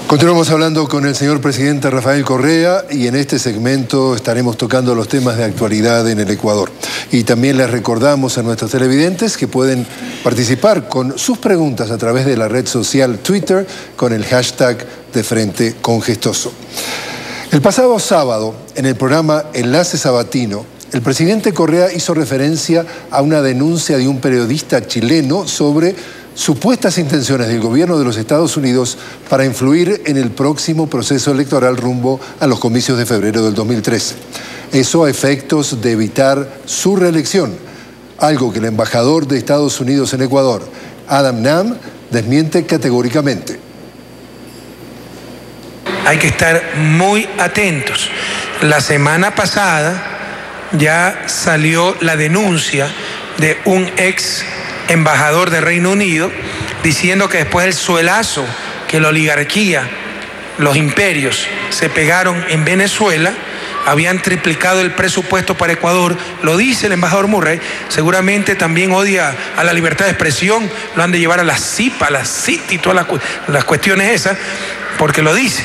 Continuamos hablando con el señor presidente Rafael Correa y en este segmento estaremos tocando los temas de actualidad en el Ecuador. Y también les recordamos a nuestros televidentes que pueden participar con sus preguntas a través de la red social Twitter con el hashtag de Frente Congestoso. El pasado sábado, en el programa Enlace Sabatino, el presidente Correa hizo referencia a una denuncia de un periodista chileno sobre supuestas intenciones del gobierno de los Estados Unidos para influir en el próximo proceso electoral rumbo a los comicios de febrero del 2013. Eso a efectos de evitar su reelección, algo que el embajador de Estados Unidos en Ecuador, Adam Nam, desmiente categóricamente. Hay que estar muy atentos. La semana pasada ya salió la denuncia de un ex embajador de Reino Unido diciendo que después del suelazo que la oligarquía, los imperios se pegaron en Venezuela, habían triplicado el presupuesto para Ecuador. Lo dice el embajador Murray. Seguramente también odia a la libertad de expresión, lo han de llevar a la CIPA, a la CIT y todas las cuestiones esas, porque lo dice.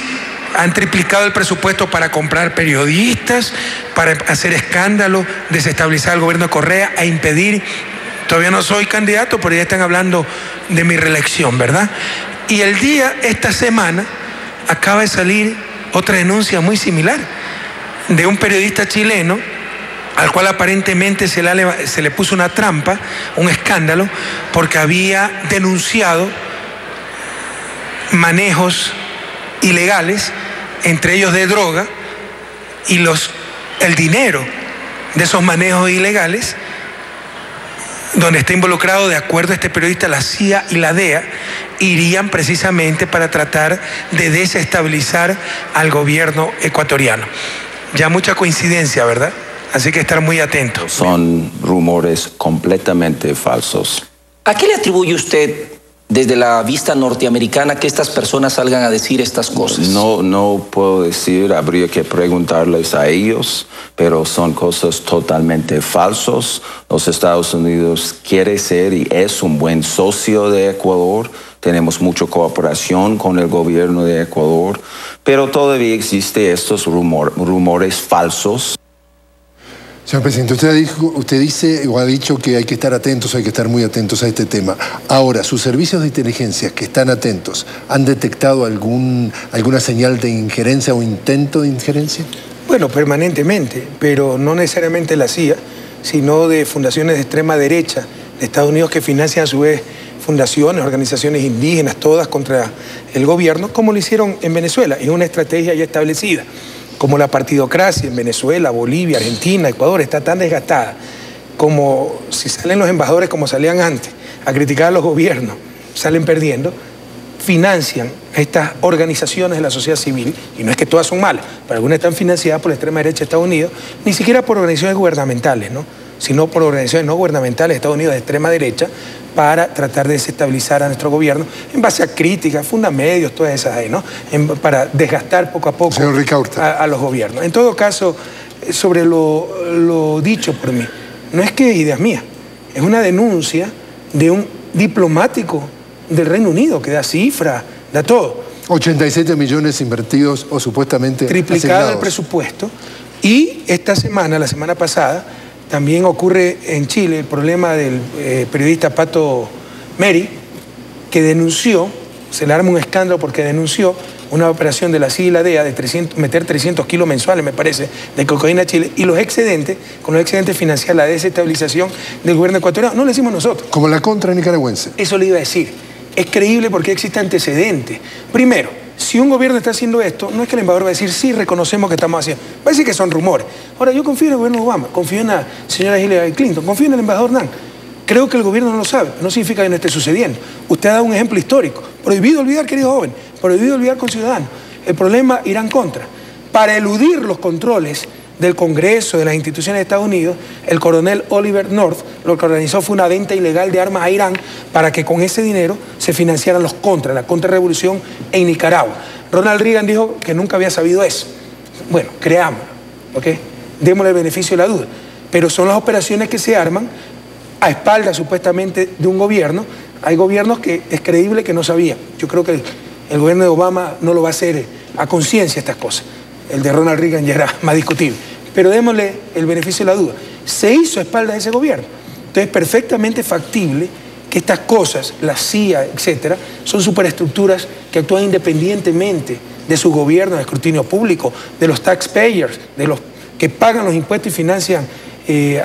Han triplicado el presupuesto para comprar periodistas, para hacer escándalo, desestabilizar al gobierno de Correa e impedir. Todavía no soy candidato, pero ya están hablando de mi reelección, ¿verdad? Y esta semana, acaba de salir otra denuncia muy similar de un periodista chileno al cual aparentemente se le puso una trampa, un escándalo, porque había denunciado manejos ilegales, entre ellos de droga, y el dinero de esos manejos ilegales, donde está involucrado, de acuerdo a este periodista, la CIA y la DEA, irían precisamente para tratar de desestabilizar al gobierno ecuatoriano. Ya mucha coincidencia, ¿verdad? Así que estar muy atentos. Son rumores completamente falsos. ¿A qué le atribuye usted, desde la vista norteamericana, que estas personas salgan a decir estas cosas? No puedo decir, habría que preguntarles a ellos, pero son cosas totalmente falsas. Los Estados Unidos quiere ser y es un buen socio de Ecuador. Tenemos mucha cooperación con el gobierno de Ecuador, pero todavía existen estos rumores falsos. Señor presidente, usted dice o ha dicho que hay que estar atentos, hay que estar muy atentos a este tema. Ahora, ¿sus servicios de inteligencia que están atentos han detectado alguna señal de injerencia o intento de injerencia? Bueno, permanentemente, pero no necesariamente la CIA, sino de fundaciones de extrema derecha de Estados Unidos que financian a su vez fundaciones, organizaciones indígenas, todas contra el gobierno, como lo hicieron en Venezuela. Es una estrategia ya establecida. como la partidocracia en Venezuela, Bolivia, Argentina, Ecuador está tan desgastada, como si salen los embajadores como salían antes a criticar a los gobiernos, salen perdiendo, financian a estas organizaciones de la sociedad civil, y no es que todas son malas, pero algunas están financiadas por la extrema derecha de Estados Unidos, ni siquiera por organizaciones gubernamentales, ¿no?, sino por organizaciones no gubernamentales de Estados Unidos de extrema derecha, para tratar de desestabilizar a nuestro gobierno en base a críticas, fundamedios, todas esas ahí, ¿no?, para desgastar poco a poco a los gobiernos. En todo caso, sobre lo dicho por mí, no es que es idea mía, es una denuncia de un diplomático del Reino Unido que da cifras, da todo. 87 millones invertidos o supuestamente triplicado asignados. el presupuesto. Y esta semana, la semana pasada, también ocurre en Chile el problema del periodista Pato Meri, que denunció, se le arma un escándalo porque denunció una operación de la CIA y la DEA de meter 300 kilos mensuales, me parece, de cocaína a Chile, y los excedentes, con los excedentes financiar la desestabilización del gobierno ecuatoriano. No lo decimos nosotros. Como la contra nicaragüense. Eso le iba a decir. Es creíble porque existe antecedentes. Primero, si un gobierno está haciendo esto, no es que el embajador va a decir, sí, reconocemos que estamos haciendo. Va a decir que son rumores. Ahora, yo confío en el gobierno de Obama, confío en la señora Hillary Clinton, confío en el embajador Nan. Creo que el gobierno no lo sabe, no significa que no esté sucediendo. Usted ha dado un ejemplo histórico. Prohibido olvidar, querido joven, prohibido olvidar con ciudadanos. El problema irá en contra. Para eludir los controles del Congreso, de las instituciones de Estados Unidos, el coronel Oliver North lo que organizó fue una venta ilegal de armas a Irán para que con ese dinero se financiaran los contras, la contrarrevolución en Nicaragua. Ronald Reagan dijo que nunca había sabido eso. Bueno, creámoslo, ¿ok? Démosle el beneficio de la duda. Pero son las operaciones que se arman a espaldas supuestamente de un gobierno. Hay gobiernos que es creíble que no sabían. Yo creo que el gobierno de Obama no lo va a hacer a conciencia estas cosas. El de Ronald Reagan ya era más discutible. Pero démosle el beneficio de la duda. Se hizo a espaldas de ese gobierno. Entonces, perfectamente factible que estas cosas, la CIA, etcétera, son superestructuras que actúan independientemente de su gobierno, de escrutinio público, de los taxpayers, de los que pagan los impuestos y financian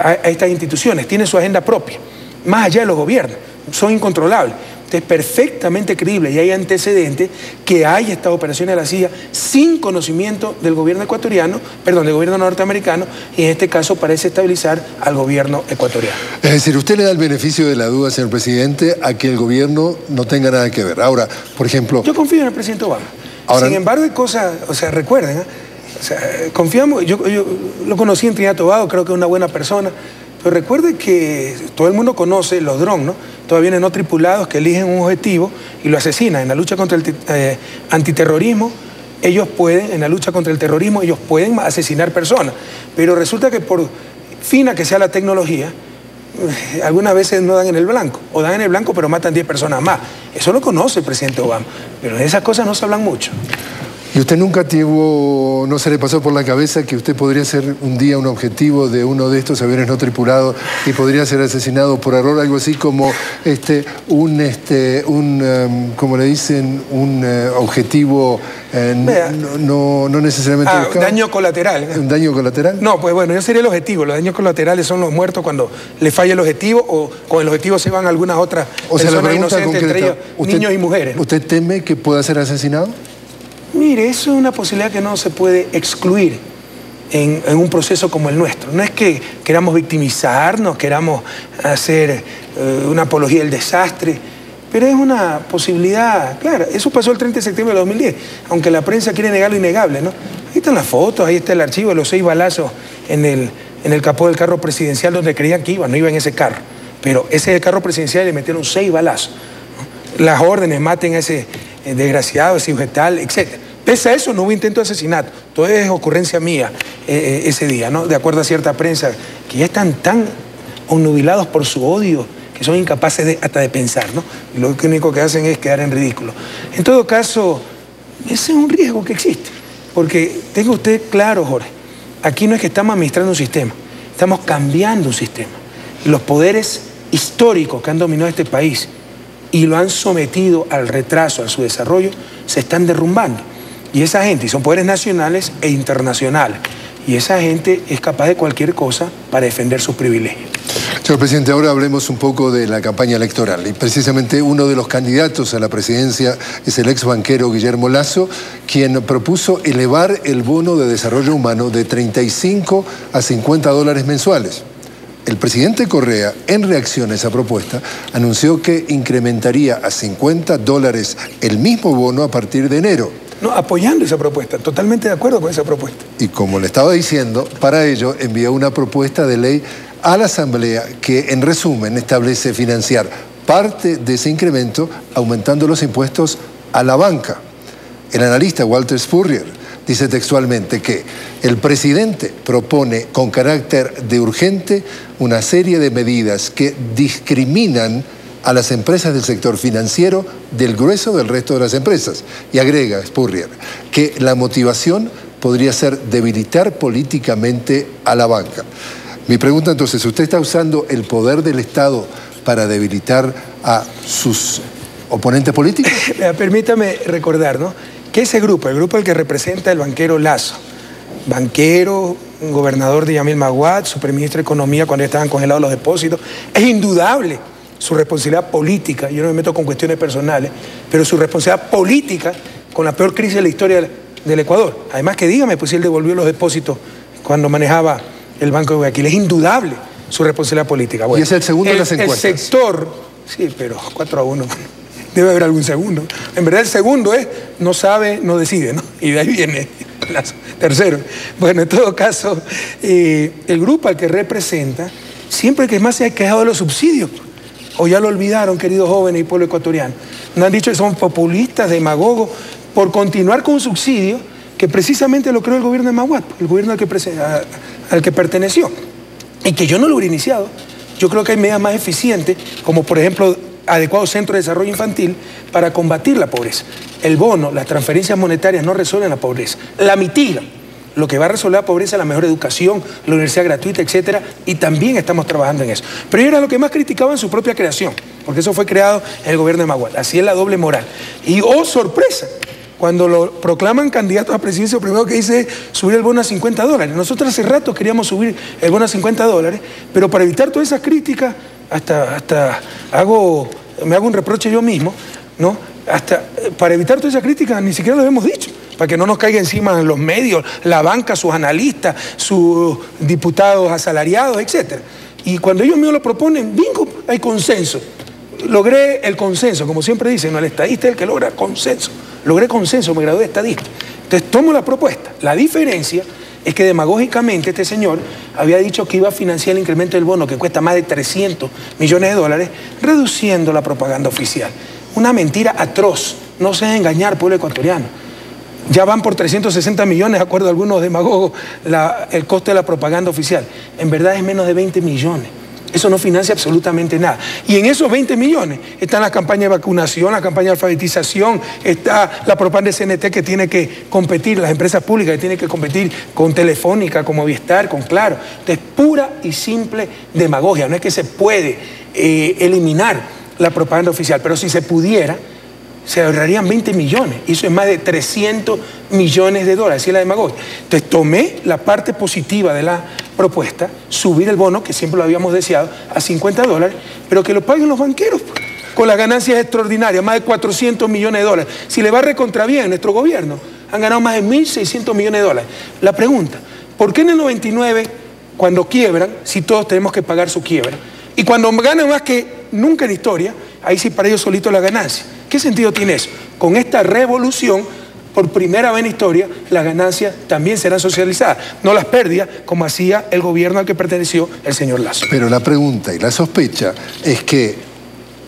a estas instituciones. Tienen su agenda propia, más allá de los gobiernos. Son incontrolables. Entonces, perfectamente creíble, y hay antecedentes que hay estas operaciones de la CIA sin conocimiento del gobierno ecuatoriano, perdón, del gobierno norteamericano, y en este caso parece estabilizar al gobierno ecuatoriano. Es decir, usted le da el beneficio de la duda, señor presidente, a que el gobierno no tenga nada que ver. Ahora, por ejemplo... Yo confío en el presidente Obama. Sin embargo, hay cosas, o sea, recuerden, o sea, confiamos, yo lo conocí en Trinidad y Tobago, creo que es una buena persona, pero recuerde que todo el mundo conoce los drones, ¿no? Todavía no tripulados que eligen un objetivo y lo asesinan. En la lucha contra el antiterrorismo, ellos pueden, en la lucha contra el terrorismo, ellos pueden asesinar personas. Pero resulta que por fina que sea la tecnología, algunas veces no dan en el blanco, o dan en el blanco pero matan 10 personas más. Eso lo conoce el presidente Obama, pero de esas cosas no se hablan mucho. ¿Y usted nunca no se le pasó por la cabeza que usted podría ser un día un objetivo de uno de estos aviones no tripulados y podría ser asesinado por error? Algo así como como le dicen, un objetivo no necesariamente buscado. Daño colateral. ¿Un daño colateral? No, pues bueno, yo sería el objetivo. Los daños colaterales son los muertos cuando le falla el objetivo o con el objetivo se van algunas otras personas inocentes, entre ellos niños y mujeres, ¿no? ¿Usted teme que pueda ser asesinado? Mire, eso es una posibilidad que no se puede excluir en un proceso como el nuestro. No es que queramos victimizarnos, queramos hacer una apología del desastre, pero es una posibilidad, claro, eso pasó el 30 de septiembre de 2010, aunque la prensa quiere negar lo innegable, ¿no? Ahí están las fotos, ahí está el archivo de los 6 balazos en el capó del carro presidencial donde creían que iba, no iba en ese carro, pero ese es el carro presidencial y le metieron 6 balazos, ¿no? Las órdenes, maten a ese desgraciado, ese vegetal, etc. Pese a eso, no hubo intento de asesinato. Todo es ocurrencia mía ese día, ¿no? De acuerdo a cierta prensa, que ya están tan obnubilados por su odio que son incapaces hasta de pensar, ¿no? Y lo único que hacen es quedar en ridículo. En todo caso, ese es un riesgo que existe. Porque tenga usted claro, Jorge, aquí no es que estamos administrando un sistema, estamos cambiando un sistema. Los poderes históricos que han dominado este país y lo han sometido al retraso, a su desarrollo, se están derrumbando. Y esa gente, y son poderes nacionales e internacionales, y esa gente es capaz de cualquier cosa para defender sus privilegios. Señor presidente, ahora hablemos un poco de la campaña electoral. Y precisamente uno de los candidatos a la presidencia es el ex banquero Guillermo Lasso, quien propuso elevar el bono de desarrollo humano de 35 a 50 dólares mensuales. El presidente Correa, en reacción a esa propuesta, anunció que incrementaría a 50 dólares el mismo bono a partir de enero. No, apoyando esa propuesta, totalmente de acuerdo con esa propuesta. Y como le estaba diciendo, para ello envió una propuesta de ley a la Asamblea que, en resumen, establece financiar parte de ese incremento aumentando los impuestos a la banca. El analista Walter Spurrier dice textualmente que el presidente propone con carácter de urgente una serie de medidas que discriminan a las empresas del sector financiero del grueso del resto de las empresas. Y agrega Spurrier que la motivación podría ser debilitar políticamente a la banca. Mi pregunta entonces, ¿usted está usando el poder del Estado para debilitar a sus oponentes políticos? Permítame recordar, ¿no?, que ese grupo, el grupo al que representa el banquero Lasso, banquero, gobernador de Yamil Maguad, superministro de Economía cuando estaban congelados los depósitos, es indudable su responsabilidad política, yo no me meto con cuestiones personales, pero su responsabilidad política con la peor crisis de la historia del Ecuador. Además que dígame, pues si él devolvió los depósitos cuando manejaba el Banco de Guayaquil, es indudable su responsabilidad política. Bueno, y es el segundo de las encuestas. El sector, sí, pero 4-1, debe haber algún segundo. En verdad el segundo es no sabe, no decide, ¿no? Y de ahí viene el tercero. Bueno, en todo caso, el grupo al que representa, siempre que más se ha quejado de los subsidios, o ya lo olvidaron, queridos jóvenes y pueblo ecuatoriano, nos han dicho que son populistas, demagogos, por continuar con un subsidio que precisamente lo creó el gobierno de Maguad, el gobierno al que perteneció, y que yo no lo hubiera iniciado. Yo creo que hay medidas más eficientes, como por ejemplo adecuados centros de desarrollo infantil para combatir la pobreza. El bono, las transferencias monetarias no resuelven la pobreza, la mitigan. Lo que va a resolver la pobreza es la mejor educación, la universidad gratuita, etcétera, y también estamos trabajando en eso. Pero era lo que más criticaban en su propia creación, porque eso fue creado en el gobierno de Maguad. Así es la doble moral. Y ¡oh, sorpresa! Cuando lo proclaman candidato a presidencia, lo primero que dice es subir el bono a 50 dólares. Nosotros hace rato queríamos subir el bono a 50 dólares, pero para evitar todas esas críticas, hasta me hago un reproche yo mismo, ¿no? Hasta para evitar todas esas críticas ni siquiera lo hemos dicho, para que no nos caiga encima los medios, la banca, sus analistas, sus diputados asalariados, etc. Y cuando ellos mismos lo proponen, bingo, hay consenso. Logré el consenso, como siempre dicen, ¿no? El estadista es el que logra consenso. Logré consenso, me gradué de estadista. Entonces tomo la propuesta. La diferencia es que demagógicamente este señor había dicho que iba a financiar el incremento del bono, que cuesta más de 300 millones de dólares, reduciendo la propaganda oficial. Una mentira atroz. No se dejen engañar, pueblo ecuatoriano. Ya van por 360 millones, de acuerdo a algunos demagogos, el coste de la propaganda oficial. En verdad es menos de 20 millones. Eso no financia absolutamente nada. Y en esos 20 millones están las campañas de vacunación, la campaña de alfabetización, está la propaganda de CNT que tiene que competir, las empresas públicas que tienen que competir con Telefónica, con Movistar, con Claro. Entonces, pura y simple demagogia. No es que se puede eliminar la propaganda oficial, pero si se pudiera, se ahorrarían 20 millones. Eso es más de 300 millones de dólares, así es la demagogia. Entonces tomé la parte positiva de la propuesta, subir el bono, que siempre lo habíamos deseado, a 50 dólares, pero que lo paguen los banqueros, con las ganancias extraordinarias, más de 400 millones de dólares. Si le va recontra bien, nuestro gobierno han ganado más de 1.600 millones de dólares. La pregunta, ¿por qué en el 99, cuando quiebran, si todos tenemos que pagar su quiebra? Y cuando ganan más que nunca en historia, ahí sí para ellos solito la ganancia. ¿Qué sentido tiene eso? Con esta revolución, por primera vez en historia, las ganancias también serán socializadas, no las pérdidas, como hacía el gobierno al que perteneció el señor Lasso. Pero la pregunta y la sospecha es que,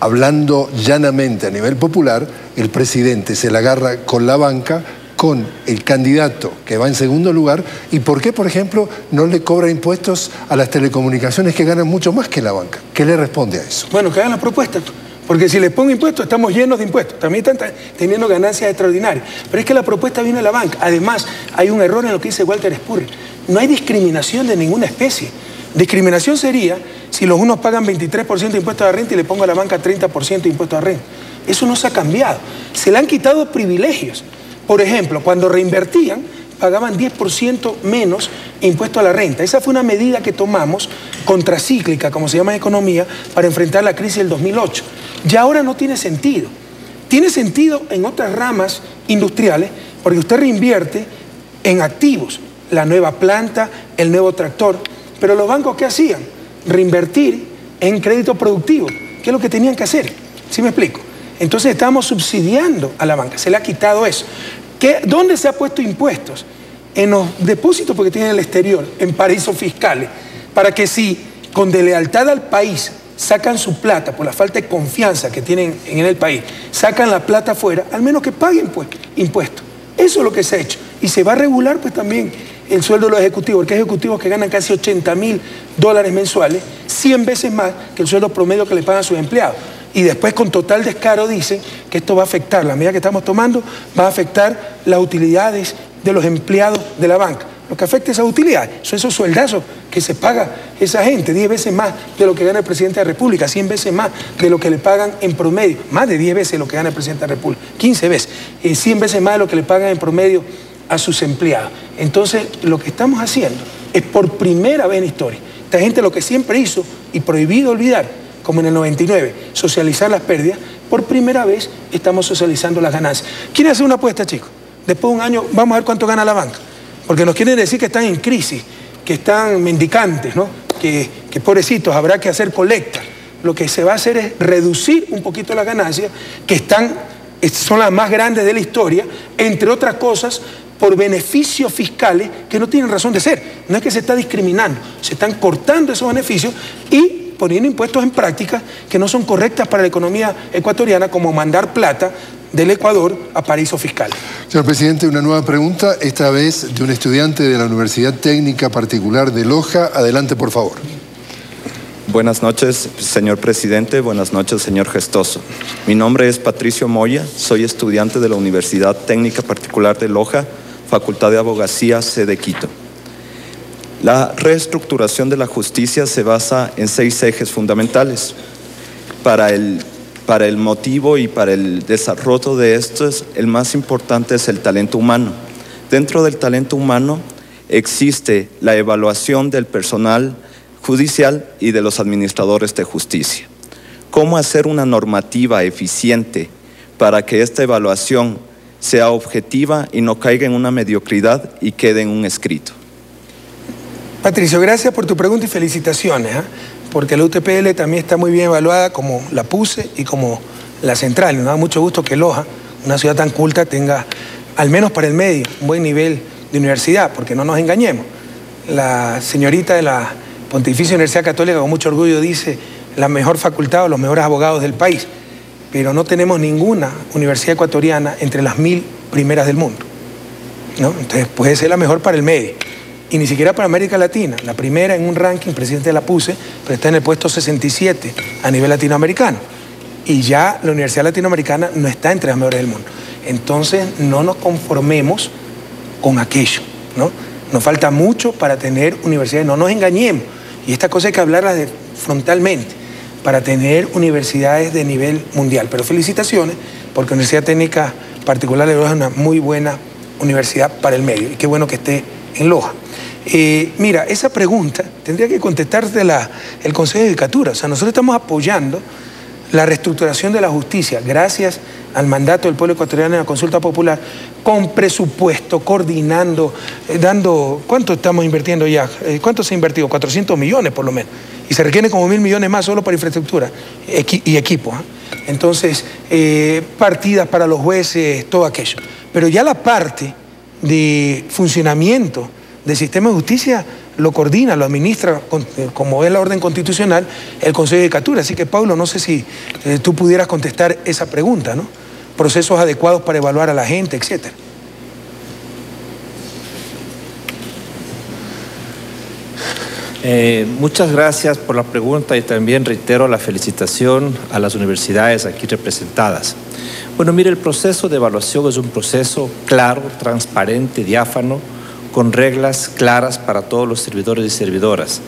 hablando llanamente a nivel popular, el presidente se la agarra con la banca, con el candidato que va en segundo lugar, y por qué, por ejemplo, no le cobra impuestos a las telecomunicaciones que ganan mucho más que la banca. ¿Qué le responde a eso? Bueno, que hagan la propuesta. Porque si les pongo impuestos, estamos llenos de impuestos. También están teniendo ganancias extraordinarias. Pero es que la propuesta viene de la banca. Además, hay un error en lo que dice Walter Spurrier. No hay discriminación de ninguna especie. Discriminación sería si los unos pagan 23% de impuestos de renta y le pongo a la banca 30% de impuestos de renta. Eso no se ha cambiado. Se le han quitado privilegios. Por ejemplo, cuando reinvertían, pagaban 10% menos impuesto a la renta. Esa fue una medida que tomamos contracíclica, como se llama en economía, para enfrentar la crisis del 2008. Ya ahora no tiene sentido. Tiene sentido en otras ramas industriales porque usted reinvierte en activos, la nueva planta, el nuevo tractor. Pero los bancos, ¿qué hacían? Reinvertir en crédito productivo, que es lo que tenían que hacer. ¿Sí me explico? Entonces estamos subsidiando a la banca, se le ha quitado eso. ¿Dónde se ha puesto impuestos? En los depósitos porque tienen el exterior, en paraísos fiscales, para que si con deslealtad al país sacan su plata por la falta de confianza que tienen en el país, sacan la plata afuera, al menos que paguen impuestos. Eso es lo que se ha hecho. Y se va a regular pues también el sueldo de los ejecutivos, porque hay ejecutivos que ganan casi $80.000 mensuales, 100 veces más que el sueldo promedio que le pagan a sus empleados. Y después con total descaro dicen que esto va a afectar, la medida que estamos tomando va a afectar las utilidades de los empleados de la banca. Lo que afecta esas utilidades son esos sueldazos que se paga esa gente, 10 veces más de lo que gana el presidente de la República, 100 veces más de lo que le pagan en promedio, más de 10 veces lo que gana el presidente de la República, 15 veces, 100 veces más de lo que le pagan en promedio a sus empleados. Entonces, lo que estamos haciendo es por primera vez en historia. Esta gente lo que siempre hizo, y prohibido olvidar, como en el 99, socializar las pérdidas, por primera vez estamos socializando las ganancias. ¿Quieren hacer una apuesta, chicos? Después de un año vamos a ver cuánto gana la banca. Porque nos quieren decir que están en crisis, que están mendicantes, ¿no? Que pobrecitos, habrá que hacer colecta. Lo que se va a hacer es reducir un poquito las ganancias, que son las más grandes de la historia, entre otras cosas, por beneficios fiscales que no tienen razón de ser. No es que se está discriminando, se están cortando esos beneficios y poniendo impuestos en prácticas que no son correctas para la economía ecuatoriana, como mandar plata del Ecuador a paraísos fiscales. Señor presidente, una nueva pregunta, esta vez de un estudiante de la Universidad Técnica Particular de Loja. Adelante, por favor. Buenas noches, señor presidente. Buenas noches, señor Gestoso. Mi nombre es Patricio Moya, soy estudiante de la Universidad Técnica Particular de Loja, Facultad de Abogacía, sede Quito. La reestructuración de la justicia se basa en 6 ejes fundamentales. Para el motivo y para el desarrollo de estos, el más importante es el talento humano. Dentro del talento humano existe la evaluación del personal judicial y de los administradores de justicia. ¿Cómo hacer una normativa eficiente para que esta evaluación sea objetiva y no caiga en una mediocridad y quede en un escrito? Patricio, gracias por tu pregunta y felicitaciones, porque la UTPL también está muy bien evaluada, como la PUCE y como la Central. Nos da mucho gusto que Loja, una ciudad tan culta, tenga, al menos para el medio, un buen nivel de universidad, porque no nos engañemos. La señorita de la Pontificia Universidad Católica con mucho orgullo dice la mejor facultad o los mejores abogados del país, pero no tenemos ninguna universidad ecuatoriana entre las 1000 primeras del mundo, ¿no? Entonces puede ser la mejor para el medio. Y ni siquiera para América Latina. La primera en un ranking, presidente de la PUCE, pero está en el puesto 67 a nivel latinoamericano. Y ya la Universidad Latinoamericana no está entre las mejores del mundo. Entonces no nos conformemos con aquello, ¿no? Nos falta mucho para tener universidades, no nos engañemos. Y esta cosa hay que hablarla frontalmente para tener universidades de nivel mundial. Pero felicitaciones, porque la Universidad Técnica Particular de Loja es una muy buena universidad para el medio. Y qué bueno que esté en Loja. Mira, esa pregunta tendría que contestarte el Consejo de Judicatura. O sea, nosotros estamos apoyando la reestructuración de la justicia gracias al mandato del pueblo ecuatoriano en la consulta popular, con presupuesto, coordinando, dando... ¿Cuánto estamos invirtiendo ya? ¿Cuánto se ha invertido? 400 millones por lo menos. Y se requieren como 1000 millones más solo para infraestructura y equipo. Entonces, partidas para los jueces, todo aquello. Pero ya la parte de funcionamiento del sistema de justicia lo coordina, lo administra, como es la orden constitucional, el Consejo de Judicatura. Así que, Paulo, no sé si tú pudieras contestar esa pregunta, ¿no? Procesos adecuados para evaluar a la gente, etcétera. Muchas gracias por la pregunta y también reitero la felicitación a las universidades aquí representadas. Bueno, mire, el proceso de evaluación es un proceso claro, transparente, diáfano, con reglas claras para todos los servidores y servidoras.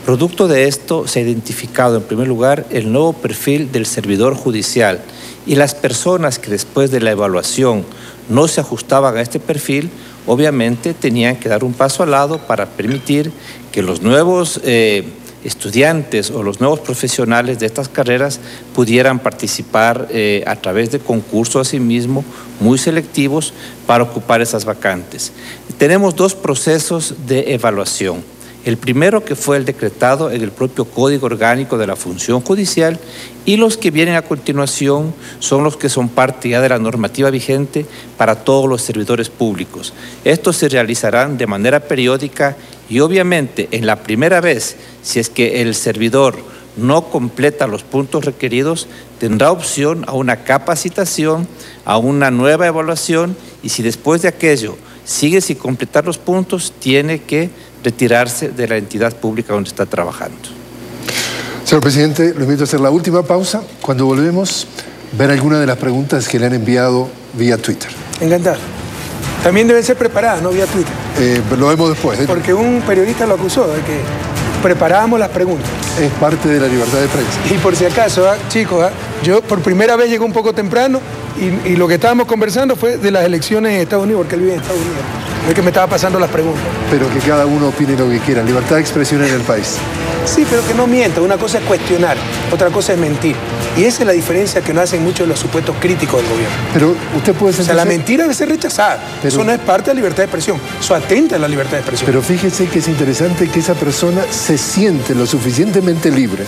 Producto de esto se ha identificado en primer lugar el nuevo perfil del servidor judicial y las personas que después de la evaluación no se ajustaban a este perfil, obviamente tenían que dar un paso al lado para permitir que los nuevos estudiantes o los nuevos profesionales de estas carreras pudieran participar a través de concursos asimismo muy selectivos para ocupar esas vacantes. Tenemos dos procesos de evaluación. El primero, que fue el decretado en el propio Código Orgánico de la Función Judicial, y los que vienen a continuación son los que son parte ya de la normativa vigente para todos los servidores públicos. Estos se realizarán de manera periódica y obviamente en la primera vez, si es que el servidor no completa los puntos requeridos, tendrá opción a una capacitación, a una nueva evaluación, y si después de aquello sigue sin completar los puntos, tiene que retirarse de la entidad pública donde está trabajando. Señor presidente, lo invito a hacer la última pausa. Cuando volvemos, ver algunas de las preguntas que le han enviado vía Twitter. Encantado. También deben ser preparadas, no vía Twitter. Lo vemos después. Porque un periodista lo acusó de que preparábamos las preguntas. Es parte de la libertad de prensa. Y por si acaso, chicos, yo por primera vez llegué un poco temprano y lo que estábamos conversando fue de las elecciones en Estados Unidos, porque él vive en Estados Unidos. Es que me estaba pasando las preguntas. Pero que cada uno opine lo que quiera. Libertad de expresión en el país. Sí, pero que no mienta. Una cosa es cuestionar, otra cosa es mentir. Y esa es la diferencia que no hacen muchos de los supuestos críticos del gobierno. Pero usted puede sentirse... O sea, la mentira debe ser rechazada. Pero... Eso no es parte de la libertad de expresión. Eso atenta a la libertad de expresión. Pero fíjese que es interesante que esa persona se siente lo suficientemente libre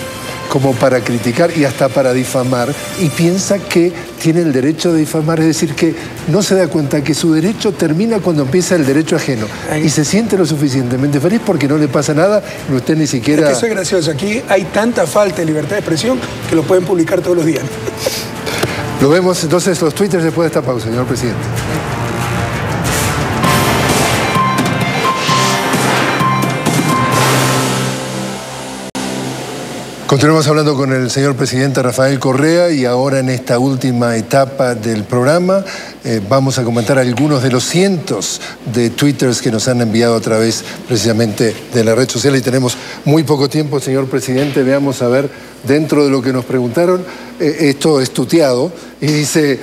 como para criticar y hasta para difamar, y piensa que tiene el derecho de difamar, es decir, que no se da cuenta que su derecho termina cuando empieza el derecho ajeno. Y se siente lo suficientemente feliz porque no le pasa nada, y usted ni siquiera... Es que eso es gracioso. Aquí hay tanta falta de libertad de expresión que lo pueden publicar todos los días. Lo vemos entonces los twitters después de esta pausa, señor presidente. Continuamos hablando con el señor presidente Rafael Correa, y ahora en esta última etapa del programa vamos a comentar algunos de los cientos de twitters que nos han enviado a través precisamente de la red social, y tenemos muy poco tiempo, señor presidente. Veamos a ver, dentro de lo que nos preguntaron, esto es tuteado, y dice,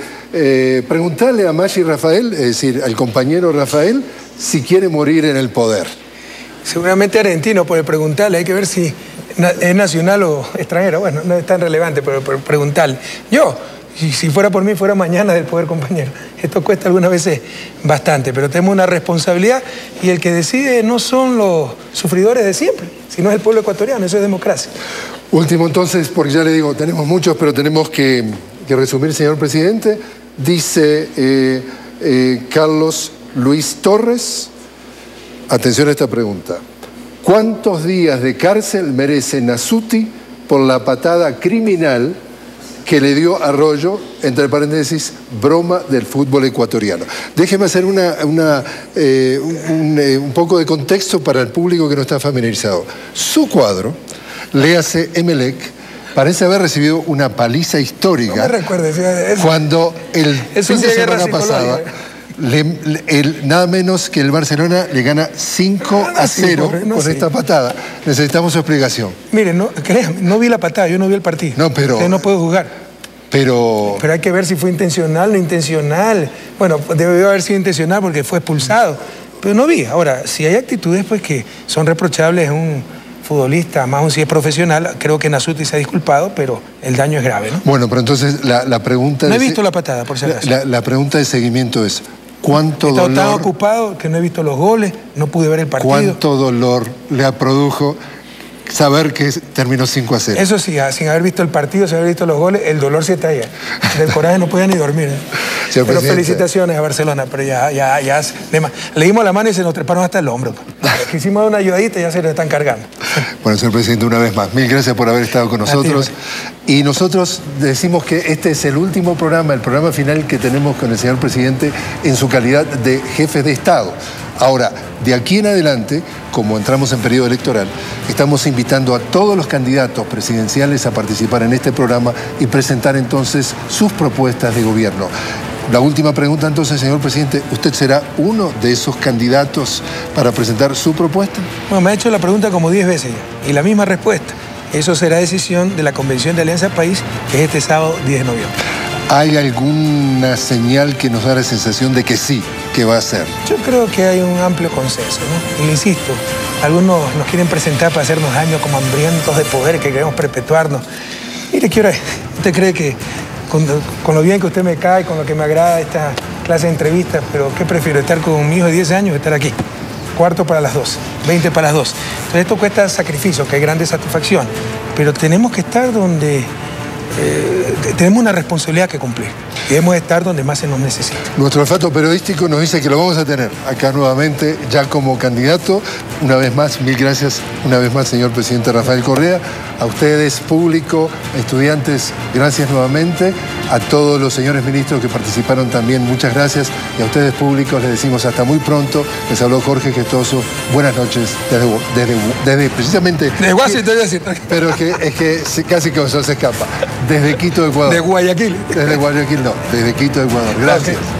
preguntarle a Maggi Rafael, es decir, al compañero Rafael, si quiere morir en el poder. Seguramente argentino, por preguntarle, hay que ver si es nacional o extranjero. Bueno, no es tan relevante, pero preguntarle. Yo, si fuera por mí, fuera mañana del poder, compañero. Esto cuesta algunas veces bastante, pero tenemos una responsabilidad, y el que decide no son los sufridores de siempre, sino es el pueblo ecuatoriano. Eso es democracia. Último entonces, porque ya le digo, tenemos muchos, pero tenemos que resumir, señor presidente. Dice Carlos Luis Torres, atención a esta pregunta: ¿cuántos días de cárcel merece Nasuti por la patada criminal que le dio Arroyo, entre paréntesis, broma del fútbol ecuatoriano? Déjeme hacer un poco de contexto para el público que no está familiarizado. Su cuadro, léase Emelec, parece haber recibido una paliza histórica. No me recuerdes, cuando el fin de semana pasado... nada menos que el Barcelona le gana 5-0 con esta patada. Necesitamos su explicación. Mire, créame, no vi la patada, yo no vi el partido. No, pero... Usted no puedo jugar. Pero hay que ver si fue intencional o no intencional. Bueno, debió haber sido intencional porque fue expulsado. Pero no vi. Ahora, si hay actitudes pues que son reprochables en un futbolista, más aún si es profesional, creo que Nasuti se ha disculpado, pero el daño es grave, ¿no? Bueno, pero entonces la pregunta... No he visto la patada, por si acaso. La pregunta de seguimiento es... ¿Cuánto He estado dolor, tan ocupado que no he visto los goles, no pude ver el partido. ¿Cuánto dolor le produjo saber que terminó 5-0? Eso sí, sin haber visto el partido, sin haber visto los goles, el dolor sí está allá. Del coraje no podía ni dormir. Pero presidente, felicitaciones a Barcelona, pero ya le dimos la mano y se nos treparon hasta el hombro. Quisimos dar una ayudadita y ya se lo están cargando. Bueno, señor presidente, una vez más, mil gracias por haber estado con nosotros. Y nosotros decimos que este es el último programa, el programa final que tenemos con el señor presidente en su calidad de jefe de Estado. Ahora, de aquí en adelante, como entramos en periodo electoral, estamos invitando a todos los candidatos presidenciales a participar en este programa y presentar entonces sus propuestas de gobierno. La última pregunta entonces, señor presidente, ¿usted será uno de esos candidatos para presentar su propuesta? Bueno, me ha hecho la pregunta como 10 veces ya, y la misma respuesta. Eso será decisión de la Convención de Alianza País, que es este sábado 10 de noviembre. ¿Hay alguna señal que nos da la sensación de que sí, que va a ser? Yo creo que hay un amplio consenso, ¿no? Y le insisto, algunos nos quieren presentar para hacernos daño como hambrientos de poder, que queremos perpetuarnos. Mire, usted cree que con lo bien que usted me cae, con lo que me agrada esta clase de entrevistas, pero ¿qué prefiero? ¿Estar con mi hijo de 10 años o estar aquí? 1:15 para las 2, 20 para las 2. Entonces esto cuesta sacrificio, que hay grande satisfacción, pero tenemos que estar donde tenemos una responsabilidad que cumplir. Debemos estar donde más se nos necesita. Nuestro olfato periodístico nos dice que lo vamos a tener acá nuevamente, ya como candidato. Una vez más, mil gracias, una vez más, señor presidente Rafael Correa. A ustedes, público, estudiantes, gracias nuevamente. A todos los señores ministros que participaron también, muchas gracias. Y a ustedes, públicos, les decimos hasta muy pronto. Les habló Jorge Gestoso. Buenas noches desde precisamente... De Washington, pero es que casi que se escapa. Desde Quito, Ecuador. De Guayaquil. Desde Guayaquil no, desde Quito, Ecuador. Gracias. Okay.